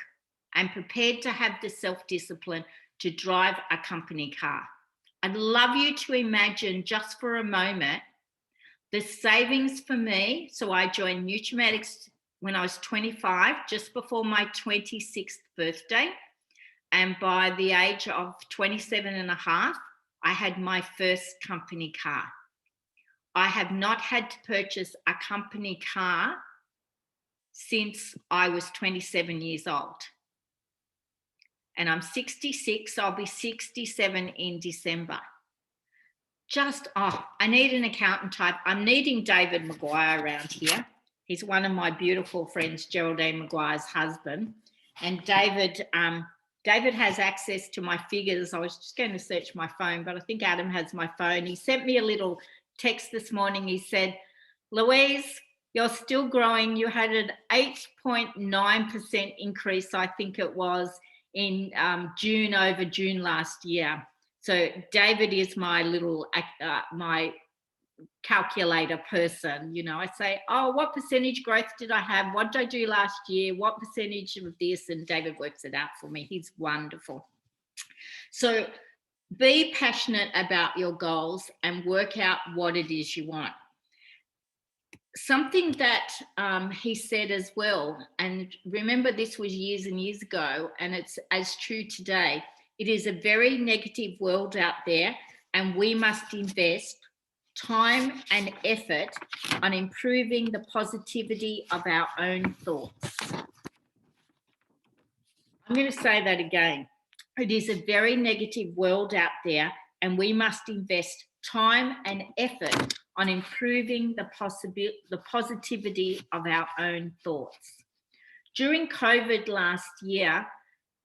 and prepared to have the self-discipline to drive a company car. I'd love you to imagine just for a moment the savings for me. So I joined Nutrimetics when I was 25, just before my 26th birthday. And by the age of 27 and a half, I had my first company car. I have not had to purchase a company car since I was 27 years old. And I'm 66, I'll be 67 in December. I need an accountant type. I'm needing David Maguire around here. He's one of my beautiful friends, Geraldine Maguire's husband. And David has access to my figures. I was just going to search my phone, but I think Adam has my phone. He sent me a little text this morning. He said, Louise, you're still growing. You had an 8.9% increase, I think it was, in June over June last year. So David is my little, my calculator person. You know, I say, oh, what percentage growth did I have? What did I do last year? What percentage of this? And David works it out for me. He's wonderful. So be passionate about your goals and work out what it is you want. Something that he said as well, and remember this was years and years ago, and it's as true today. It is a very negative world out there, and we must invest time and effort on improving the positivity of our own thoughts. I'm going to say that again. It is a very negative world out there, and we must invest time and effort on improving the positivity of our own thoughts. During COVID last year,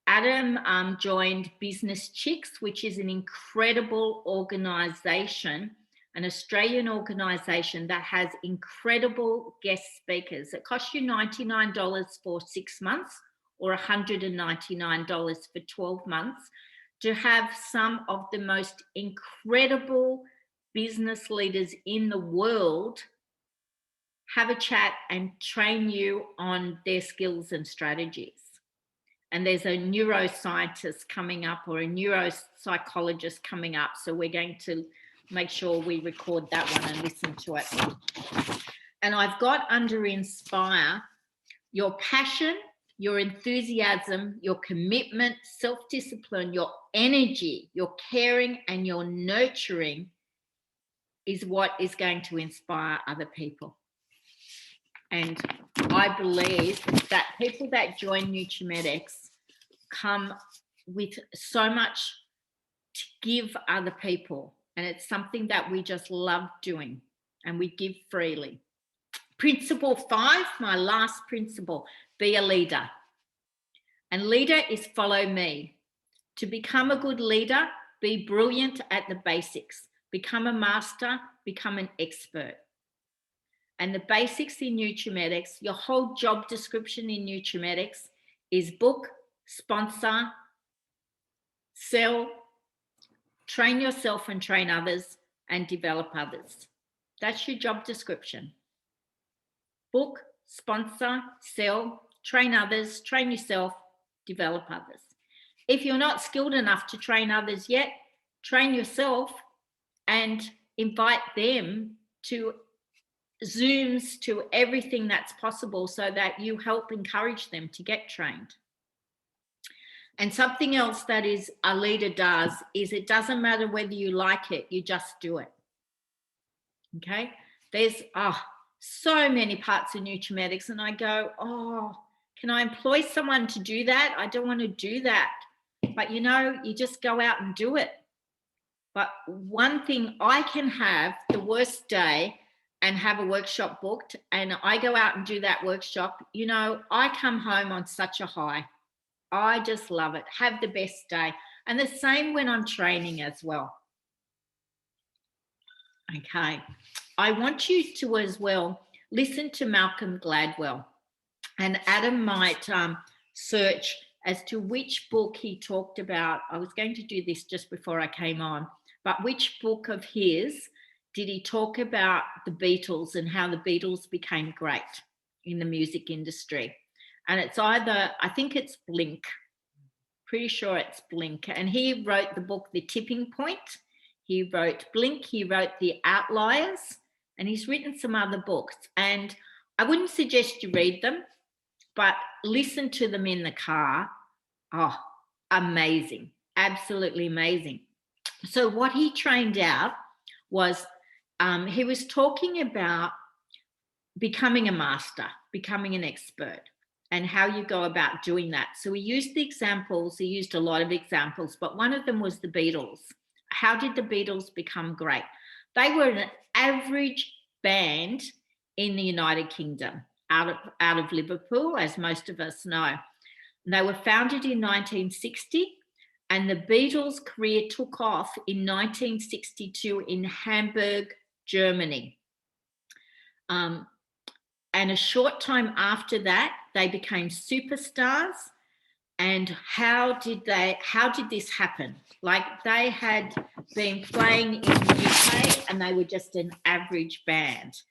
Adam joined Business Chicks, which is an incredible organisation, an Australian organisation that has incredible guest speakers. It costs you $99 for 6 months or $199 for 12 months to have some of the most incredible business leaders in the world have a chat and train you on their skills and strategies. And there's a neuroscientist coming up or a neuropsychologist coming up. So we're going to make sure we record that one and listen to it. And I've got under Inspire your passion, your enthusiasm, your commitment, self-discipline, your energy, your caring and your nurturing is what is going to inspire other people. And I believe that people that join Nutrimetics come with so much to give other people. And it's something that we just love doing and we give freely. Principle 5, my last principle, be a leader. And leader is follow me. To become a good leader, be brilliant at the basics. Become a master, become an expert. And the basics in Nutrimetics, your whole job description in Nutrimetics is book, sponsor, sell, train yourself and train others, and develop others. That's your job description. Book, sponsor, sell, train others, train yourself, develop others. If you're not skilled enough to train others yet, train yourself and invite them to Zooms, to everything that's possible so that you help encourage them to get trained. And something else that is a leader does is it doesn't matter whether you like it, you just do it. Okay? There's so many parts of Nutrimetics, and I go, can I employ someone to do that? I don't want to do that. But you just go out and do it. But one thing, I can have the worst day and have a workshop booked, and I go out and do that workshop, I come home on such a high. I just love it. Have the best day. And the same when I'm training as well. Okay. I want you to as well listen to Malcolm Gladwell. And Adam might search as to which book he talked about. I was going to do this just before I came on, but which book of his did he talk about the Beatles and how the Beatles became great in the music industry? And it's either, I think it's Blink, pretty sure it's Blink. And he wrote the book, The Tipping Point. He wrote Blink, he wrote The Outliers, and he's written some other books. And I wouldn't suggest you read them, but listen to them in the car. Oh, amazing, absolutely amazing. So what he trained out was, he was talking about becoming a master, becoming an expert, and how you go about doing that. So he used the examples, he used a lot of examples, but one of them was the Beatles. How did the Beatles become great? They were an average band in the United Kingdom, out of Liverpool, as most of us know. And they were founded in 1960, and the Beatles' career took off in 1962 in Hamburg, Germany. And a short time after that, they became superstars. And how did this happen? Like, they had been playing in the UK and they were just an average band.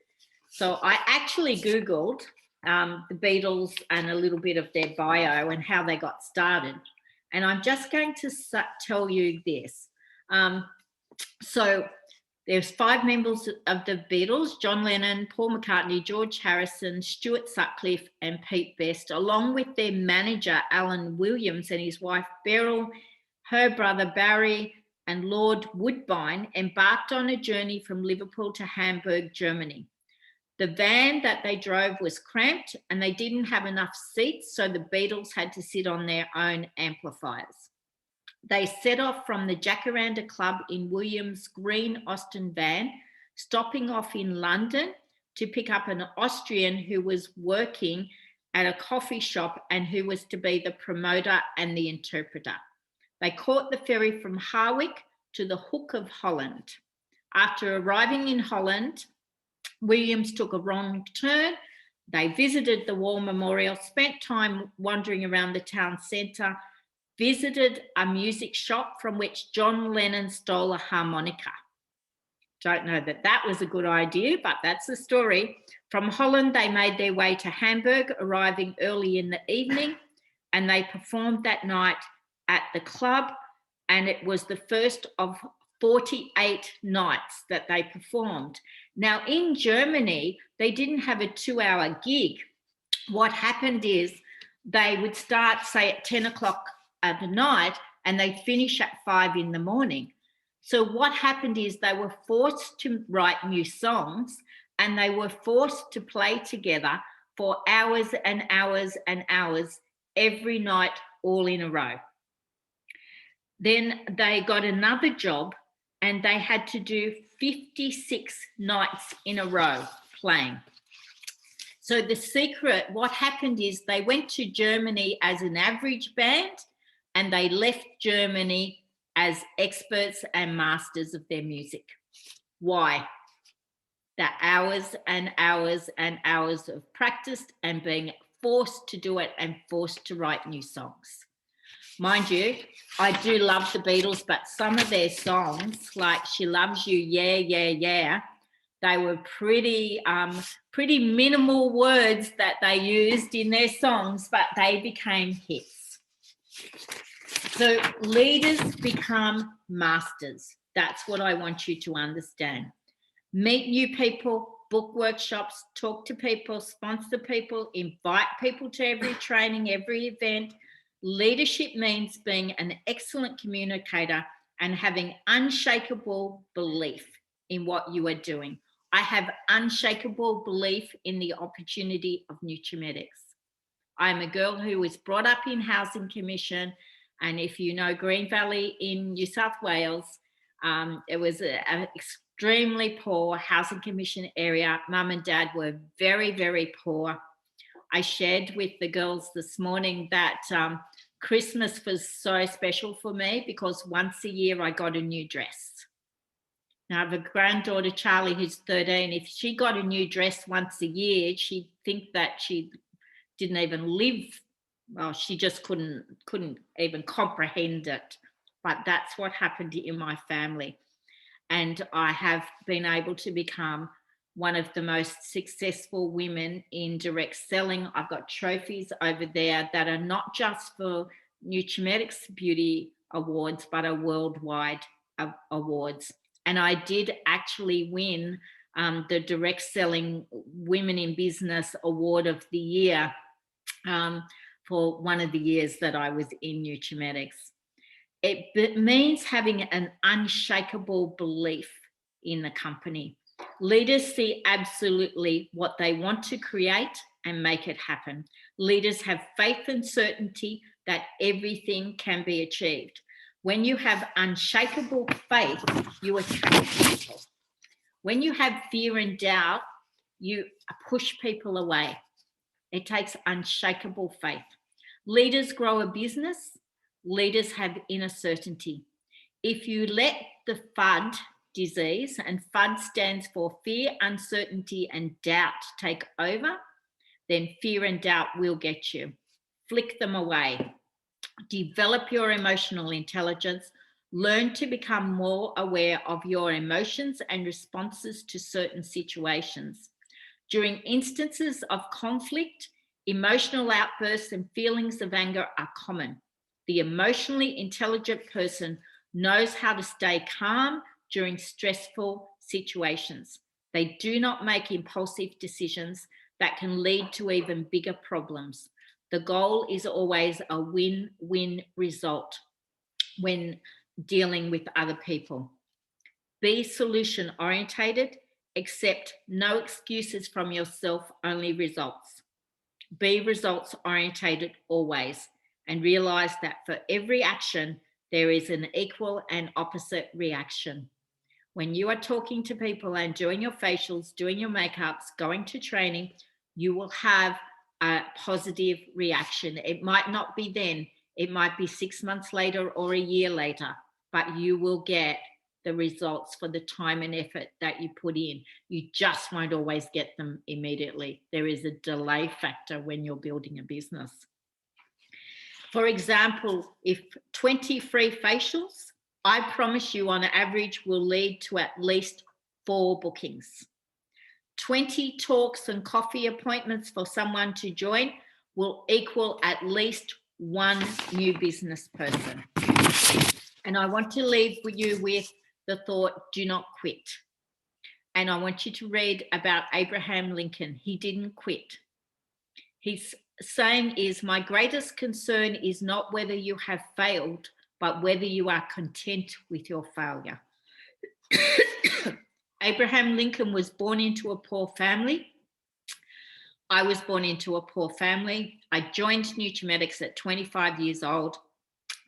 So I actually Googled the Beatles and a little bit of their bio and how they got started. And I'm just going to tell you this. So there's 5 members of the Beatles: John Lennon, Paul McCartney, George Harrison, Stuart Sutcliffe, and Pete Best, along with their manager, Alan Williams, and his wife, Beryl, her brother, Barry, and Lord Woodbine, embarked on a journey from Liverpool to Hamburg, Germany. The van that they drove was cramped and they didn't have enough seats, so the Beatles had to sit on their own amplifiers. They set off from the Jacaranda Club in Williams' green Austin van, stopping off in London to pick up an Austrian who was working at a coffee shop and who was to be the promoter and the interpreter. They caught the ferry from Harwich to the Hook of Holland. After arriving in Holland, Williams took a wrong turn. They visited the War Memorial, spent time wandering around the town centre, visited a music shop from which John Lennon stole a harmonica. Don't know that that was a good idea, but that's the story. From Holland, they made their way to Hamburg, arriving early in the evening, and they performed that night at the club, and it was the first of 48 nights that they performed. Now, in Germany, they didn't have a 2-hour gig. What happened is they would start, say, at 10 o'clock at night, and they'd finish at 5 in the morning. So what happened is they were forced to write new songs, and they were forced to play together for hours and hours and hours every night, all in a row. Then they got another job and they had to do 56 nights in a row playing. So the secret, what happened is they went to Germany as an average band and they left Germany as experts and masters of their music. Why? The hours and hours and hours of practice and being forced to do it and forced to write new songs. Mind you, I do love the Beatles, but some of their songs, like She Loves You, Yeah, Yeah, Yeah, they were pretty minimal words that they used in their songs, but they became hits. So leaders become masters. That's what I want you to understand. Meet new people, book workshops, talk to people, sponsor people, invite people to every training, every event. Leadership means being an excellent communicator and having unshakable belief in what you are doing. I have unshakable belief in the opportunity of Nutrimetics. I'm a girl who was brought up in Housing Commission, and if you know Green Valley in New South Wales, it was an extremely poor Housing Commission area. Mum and Dad were very, very poor. I shared with the girls this morning that Christmas was so special for me because once a year I got a new dress. Now I have a granddaughter, Charlie, who's 13. If she got a new dress once a year, she'd think that she didn't even live. Well, she just couldn't even comprehend it. But that's what happened in my family. And I have been able to become one of the most successful women in direct selling. I've got trophies over there that are not just for Nutrimetics Beauty Awards, but are worldwide awards. And I did actually win the Direct Selling Women in Business Award of the Year for one of the years that I was in Nutrimetics. It means having an unshakable belief in the company. Leaders see absolutely what they want to create and make it happen. Leaders have faith and certainty that everything can be achieved. When you have unshakable faith, you attract people. When you have fear and doubt, you push people away. It takes unshakable faith. Leaders grow a business. Leaders have inner certainty. If you let the FUD disease, and FUD stands for fear, uncertainty, and doubt, take over, then fear and doubt will get you. Flick them away. Develop your emotional intelligence. Learn to become more aware of your emotions and responses to certain situations. During instances of conflict, emotional outbursts and feelings of anger are common. The emotionally intelligent person knows how to stay calm during stressful situations. They do not make impulsive decisions that can lead to even bigger problems. The goal is always a win-win result when dealing with other people. Be solution orientated. Accept no excuses from yourself, only results. Be results orientated always, and realize that for every action, there is an equal and opposite reaction. When you are talking to people and doing your facials, doing your makeups, going to training, you will have a positive reaction. It might not be then, it might be 6 months later or a year later, but you will get the results for the time and effort that you put in. You just won't always get them immediately. There is a delay factor when you're building a business. For example, if 20 free facials, I promise you on average will lead to at least 4 bookings. 20 talks and coffee appointments for someone to join will equal at least 1 new business person. And I want to leave you with the thought, do not quit. And I want you to read about Abraham Lincoln. He didn't quit. His saying is, my greatest concern is not whether you have failed, but whether you are content with your failure. Abraham Lincoln was born into a poor family. I was born into a poor family. I joined Nutrimetics at 25 years old,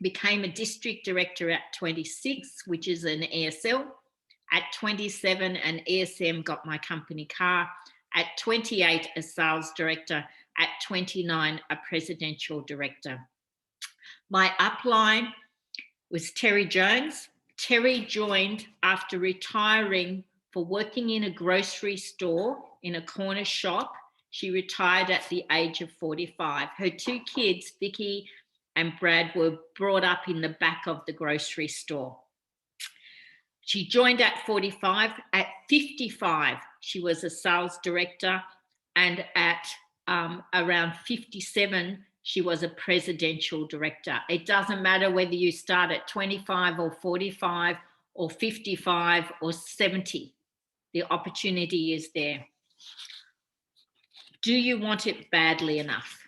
became a district director at 26, which is an ESL. At 27, an ESM got my company car. At 28, a sales director. At 29, a presidential director. My upline was Terry Jones. Terry joined after retiring for working in a grocery store in a corner shop. She retired at the age of 45. Her 2 kids, Vicky and Brad, were brought up in the back of the grocery store. She joined at 45. At 55, she was a sales director, and at around 57, she was a presidential director. It doesn't matter whether you start at 25 or 45 or 55 or 70. The opportunity is there. Do you want it badly enough?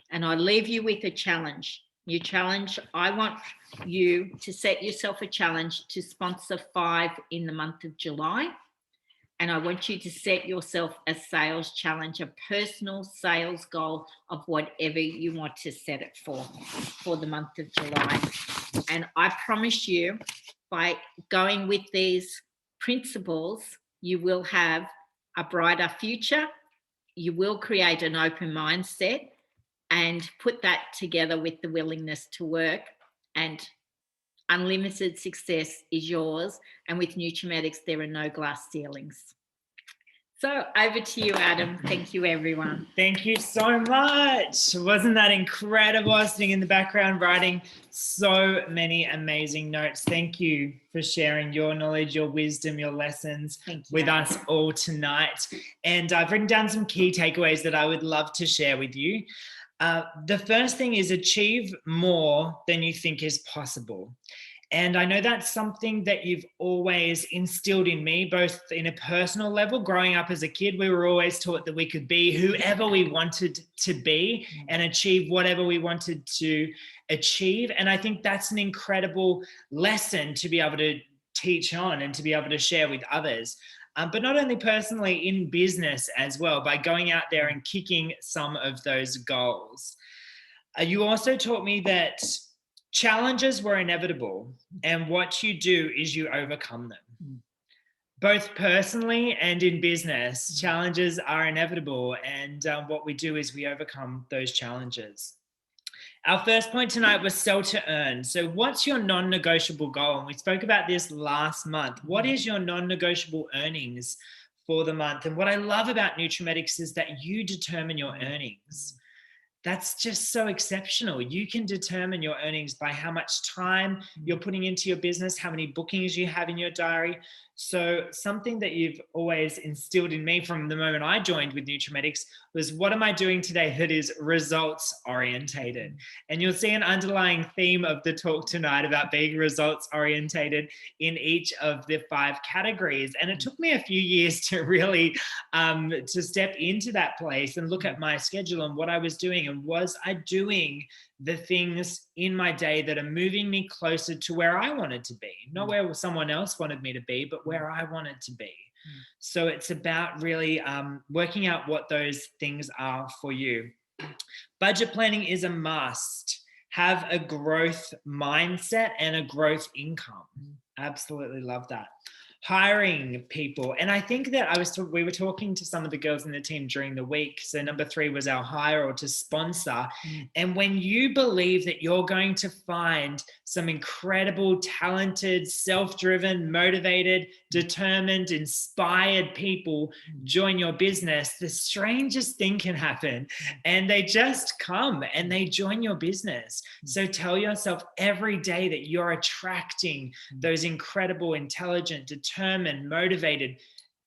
And I leave you with a challenge. Your challenge, I want you to set yourself a challenge to sponsor 5 in the month of July. And I want you to set yourself a sales challenge, a personal sales goal of whatever you want to set it for the month of July. And I promise you, by going with these principles, you will have a brighter future. You will create an open mindset and put that together with the willingness to work, and unlimited success is yours. And with Nutrimetics, there are no glass ceilings. So over to you, Adam. Thank you, everyone. Thank you so much. Wasn't that incredible? I was sitting in the background writing so many amazing notes. Thank you for sharing your knowledge, your wisdom, your lessons with us all tonight. And I've written down some key takeaways that I would love to share with you. The first thing is achieve more than you think is possible. And I know that's something that you've always instilled in me, both in a personal level. Growing up as a kid, we were always taught that we could be whoever we wanted to be and achieve whatever we wanted to achieve. And I think that's an incredible lesson to be able to teach on and to be able to share with others. But not only personally, in business as well, by going out there and kicking some of those goals. You also taught me that challenges were inevitable, and what you do is you overcome them. Both personally and in business, challenges are inevitable, and what we do is we overcome those challenges. Our first point tonight was sell to earn. So what's your non-negotiable goal? And we spoke about this last month. What is your non-negotiable earnings for the month? And what I love about Nutrimetics is that you determine your earnings. That's just so exceptional. You can determine your earnings by how much time you're putting into your business, how many bookings you have in your diary. So something that you've always instilled in me from the moment I joined with Nutrimetics was, what am I doing today that is results orientated? And you'll see an underlying theme of the talk tonight about being results orientated in each of the 5 categories. And it took me a few years to really to step into that place and look at my schedule and what I was doing, and was I doing the things in my day that are moving me closer to where I wanted to be, not where someone else wanted me to be, but where I wanted to be. So it's about really working out what those things are for you. Budget planning is a must. Have a growth mindset and a growth income. Absolutely love that. Hiring people. And I think that we were talking to some of the girls in the team during the week. So number 3 was our hire or to sponsor. And when you believe that you're going to find some incredible, talented, self-driven, motivated, determined, inspired people join your business, the strangest thing can happen. And they just come and they join your business. So tell yourself every day that you're attracting those incredible, intelligent, determined, motivated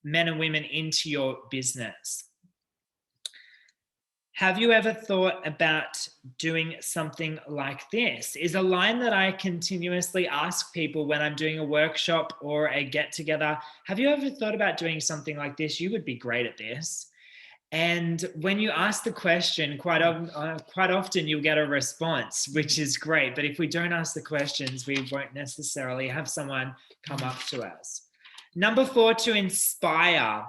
men and women into your business. Have you ever thought about doing something like this? Is a line that I continuously ask people when I'm doing a workshop or a get together. Have you ever thought about doing something like this? You would be great at this. And when you ask the question, quite often you'll get a response, which is great. But if we don't ask the questions, we won't necessarily have someone come up to us. Number 4, to inspire,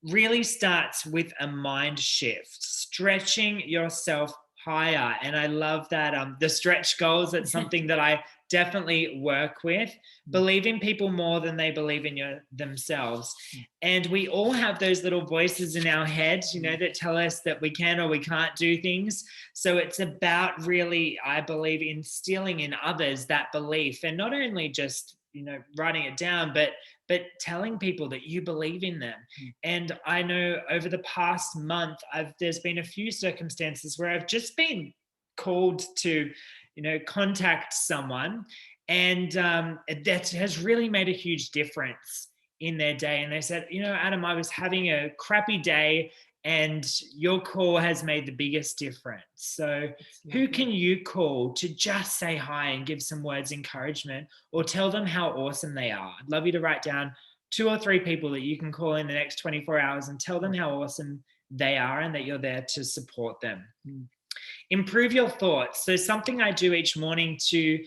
really starts with a mind shift, stretching yourself higher. And I love that the stretch goals, that's something that I definitely work with. Believe in people more than they believe in themselves. And we all have those little voices in our head, that tell us that we can or we can't do things. So it's about really, I believe, instilling in others that belief, and not only just, writing it down, but telling people that you believe in them. And I know over the past month, there's been a few circumstances where I've just been called to, contact someone, and that has really made a huge difference in their day. And they said, Adam, I was having a crappy day, and your call has made the biggest difference. So who can you call to just say hi and give some words of encouragement, or tell them how awesome they are? I'd love you to write down 2 or 3 people that you can call in the next 24 hours and tell them how awesome they are and that you're there to support them. Improve your thoughts. So something I do each morning to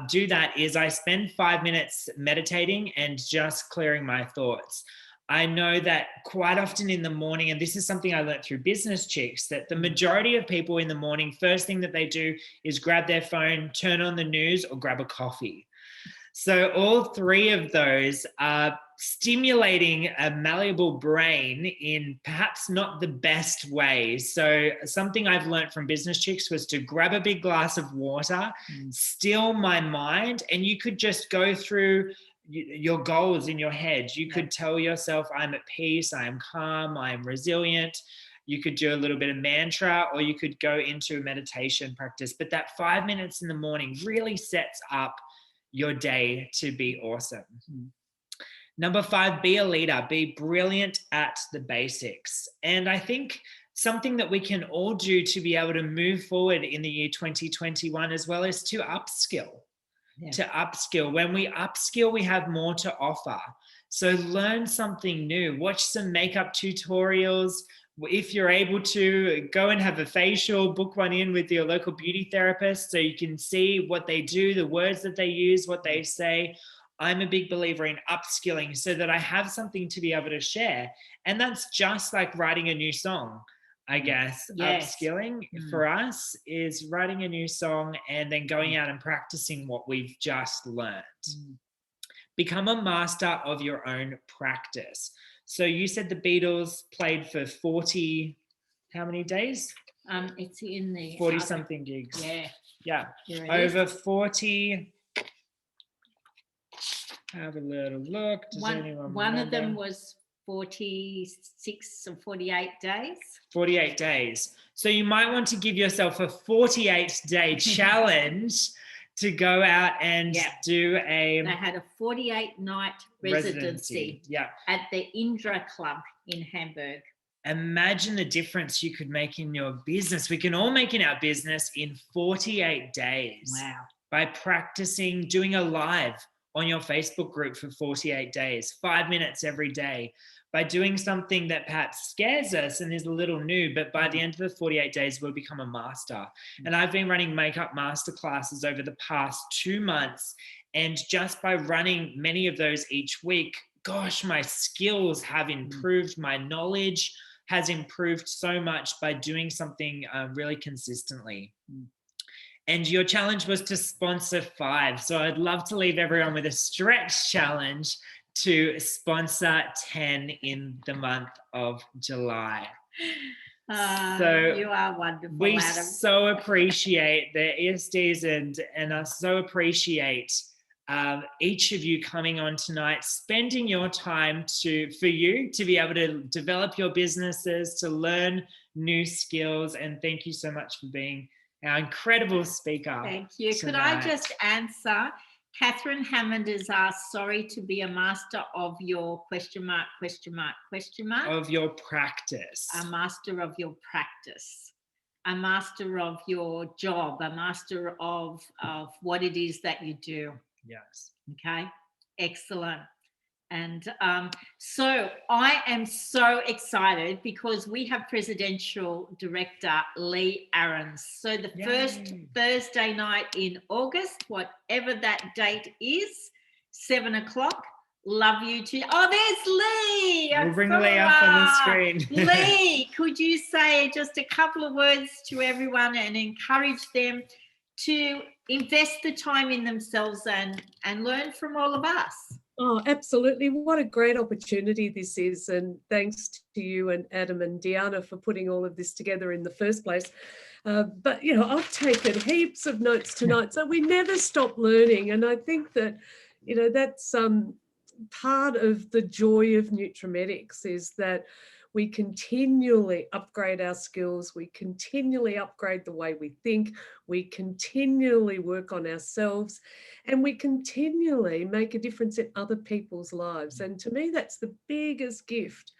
do that is I spend 5 minutes meditating and just clearing my thoughts. I know that quite often in the morning, and this is something I learned through Business Chicks, that the majority of people in the morning, first thing that they do is grab their phone, turn on the news, or grab a coffee. So all three of those are stimulating a malleable brain in perhaps not the best way. So something I've learned from Business Chicks was to grab a big glass of water, still my mind, and you could just go through your goals in your head. You could tell yourself, I'm at peace, I am calm, I am resilient. You could do a little bit of mantra, or you could go into a meditation practice. But that 5 minutes in the morning really sets up your day to be awesome. Number 5, be a leader. Be brilliant at the basics. And I think something that we can all do to be able to move forward in the year 2021 as well is to upskill. To upskill. When we upskill, we have more to offer. So learn something new. Watch some makeup tutorials. If you're able to, go and have a facial, book one in with your local beauty therapist so you can see what they do, the words that they use, what they say. I'm a big believer in upskilling so that I have something to be able to share. And that's just like writing a new song, I guess. Upskilling for us is writing a new song and then going out and practicing what we've just learned. Become a master of your own practice. So you said the Beatles played for 40, how many days? It's in the 40 something gigs. Yeah. Over 40. Have a little look. Does anyone one remember? of them was 46 or 48 days. 48 days. So you might want to give yourself a 48-day challenge to go out and do a... They had a 48-night residency at the Indra Club in Hamburg. Imagine the difference you could make in your business. We can all make in our business in 48 days. Wow. By practicing, doing a live on your Facebook group for 48 days, 5 minutes every day, by doing something that perhaps scares us and is a little new, but by the end of the 48 days, we'll become a master. And I've been running makeup masterclasses over the past 2 months. And just by running many of those each week, gosh, my skills have improved. My knowledge has improved so much by doing something really consistently. And your challenge was to sponsor 5. So I'd love to leave everyone with a stretch challenge to sponsor 10 in the month of July. So you are wonderful, we Adam. so appreciate the ESDs and I so appreciate each of you coming on tonight, spending your time for you to be able to develop your businesses, to learn new skills. And thank you so much for being our incredible speaker. Thank you. Tonight. Could I just answer? Catherine Hammond has asked, sorry to be a master of your ... Of your practice. A master of your practice. A master of your job. A master of what it is that you do. Yes. Okay. Excellent. And so I am so excited because we have Presidential Director Lee Aarons. So the first Thursday night in August, whatever that date is, 7:00. Love you to... Oh, there's Lee. We'll bring Lee up on the screen. Lee, could you say just a couple of words to everyone and encourage them to invest the time in themselves and learn from all of us? Oh, absolutely. What a great opportunity this is. And thanks to you and Adam and Deanna for putting all of this together in the first place. But, I've taken heaps of notes tonight. So we never stop learning. And I think that, that's part of the joy of Nutrimetics is that we continually upgrade our skills, we continually upgrade the way we think, we continually work on ourselves, and we continually make a difference in other people's lives. And to me, that's the biggest gift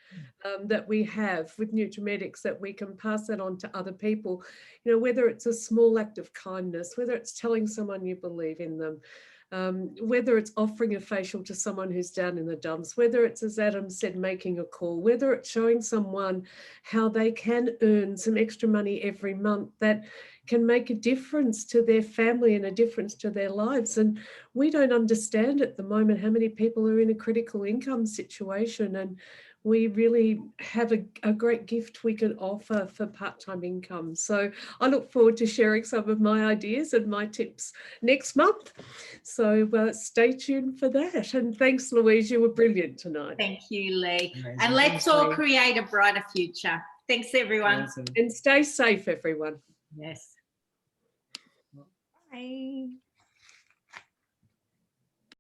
that we have with Nutrimetics, that we can pass that on to other people, whether it's a small act of kindness, whether it's telling someone you believe in them, whether it's offering a facial to someone who's down in the dumps, whether it's, as Adam said, making a call, whether it's showing someone how they can earn some extra money every month that can make a difference to their family and a difference to their lives. And we don't understand at the moment how many people are in a critical income situation, and we really have a great gift we can offer for part-time income. So I look forward to sharing some of my ideas and my tips next month. So stay tuned for that. And thanks, Louise, you were brilliant tonight. Thank you, Lee. Amazing. And let's Thanks, all Lee. create a brighter future. Thanks, everyone. Awesome. And stay safe, everyone. Yes. Bye.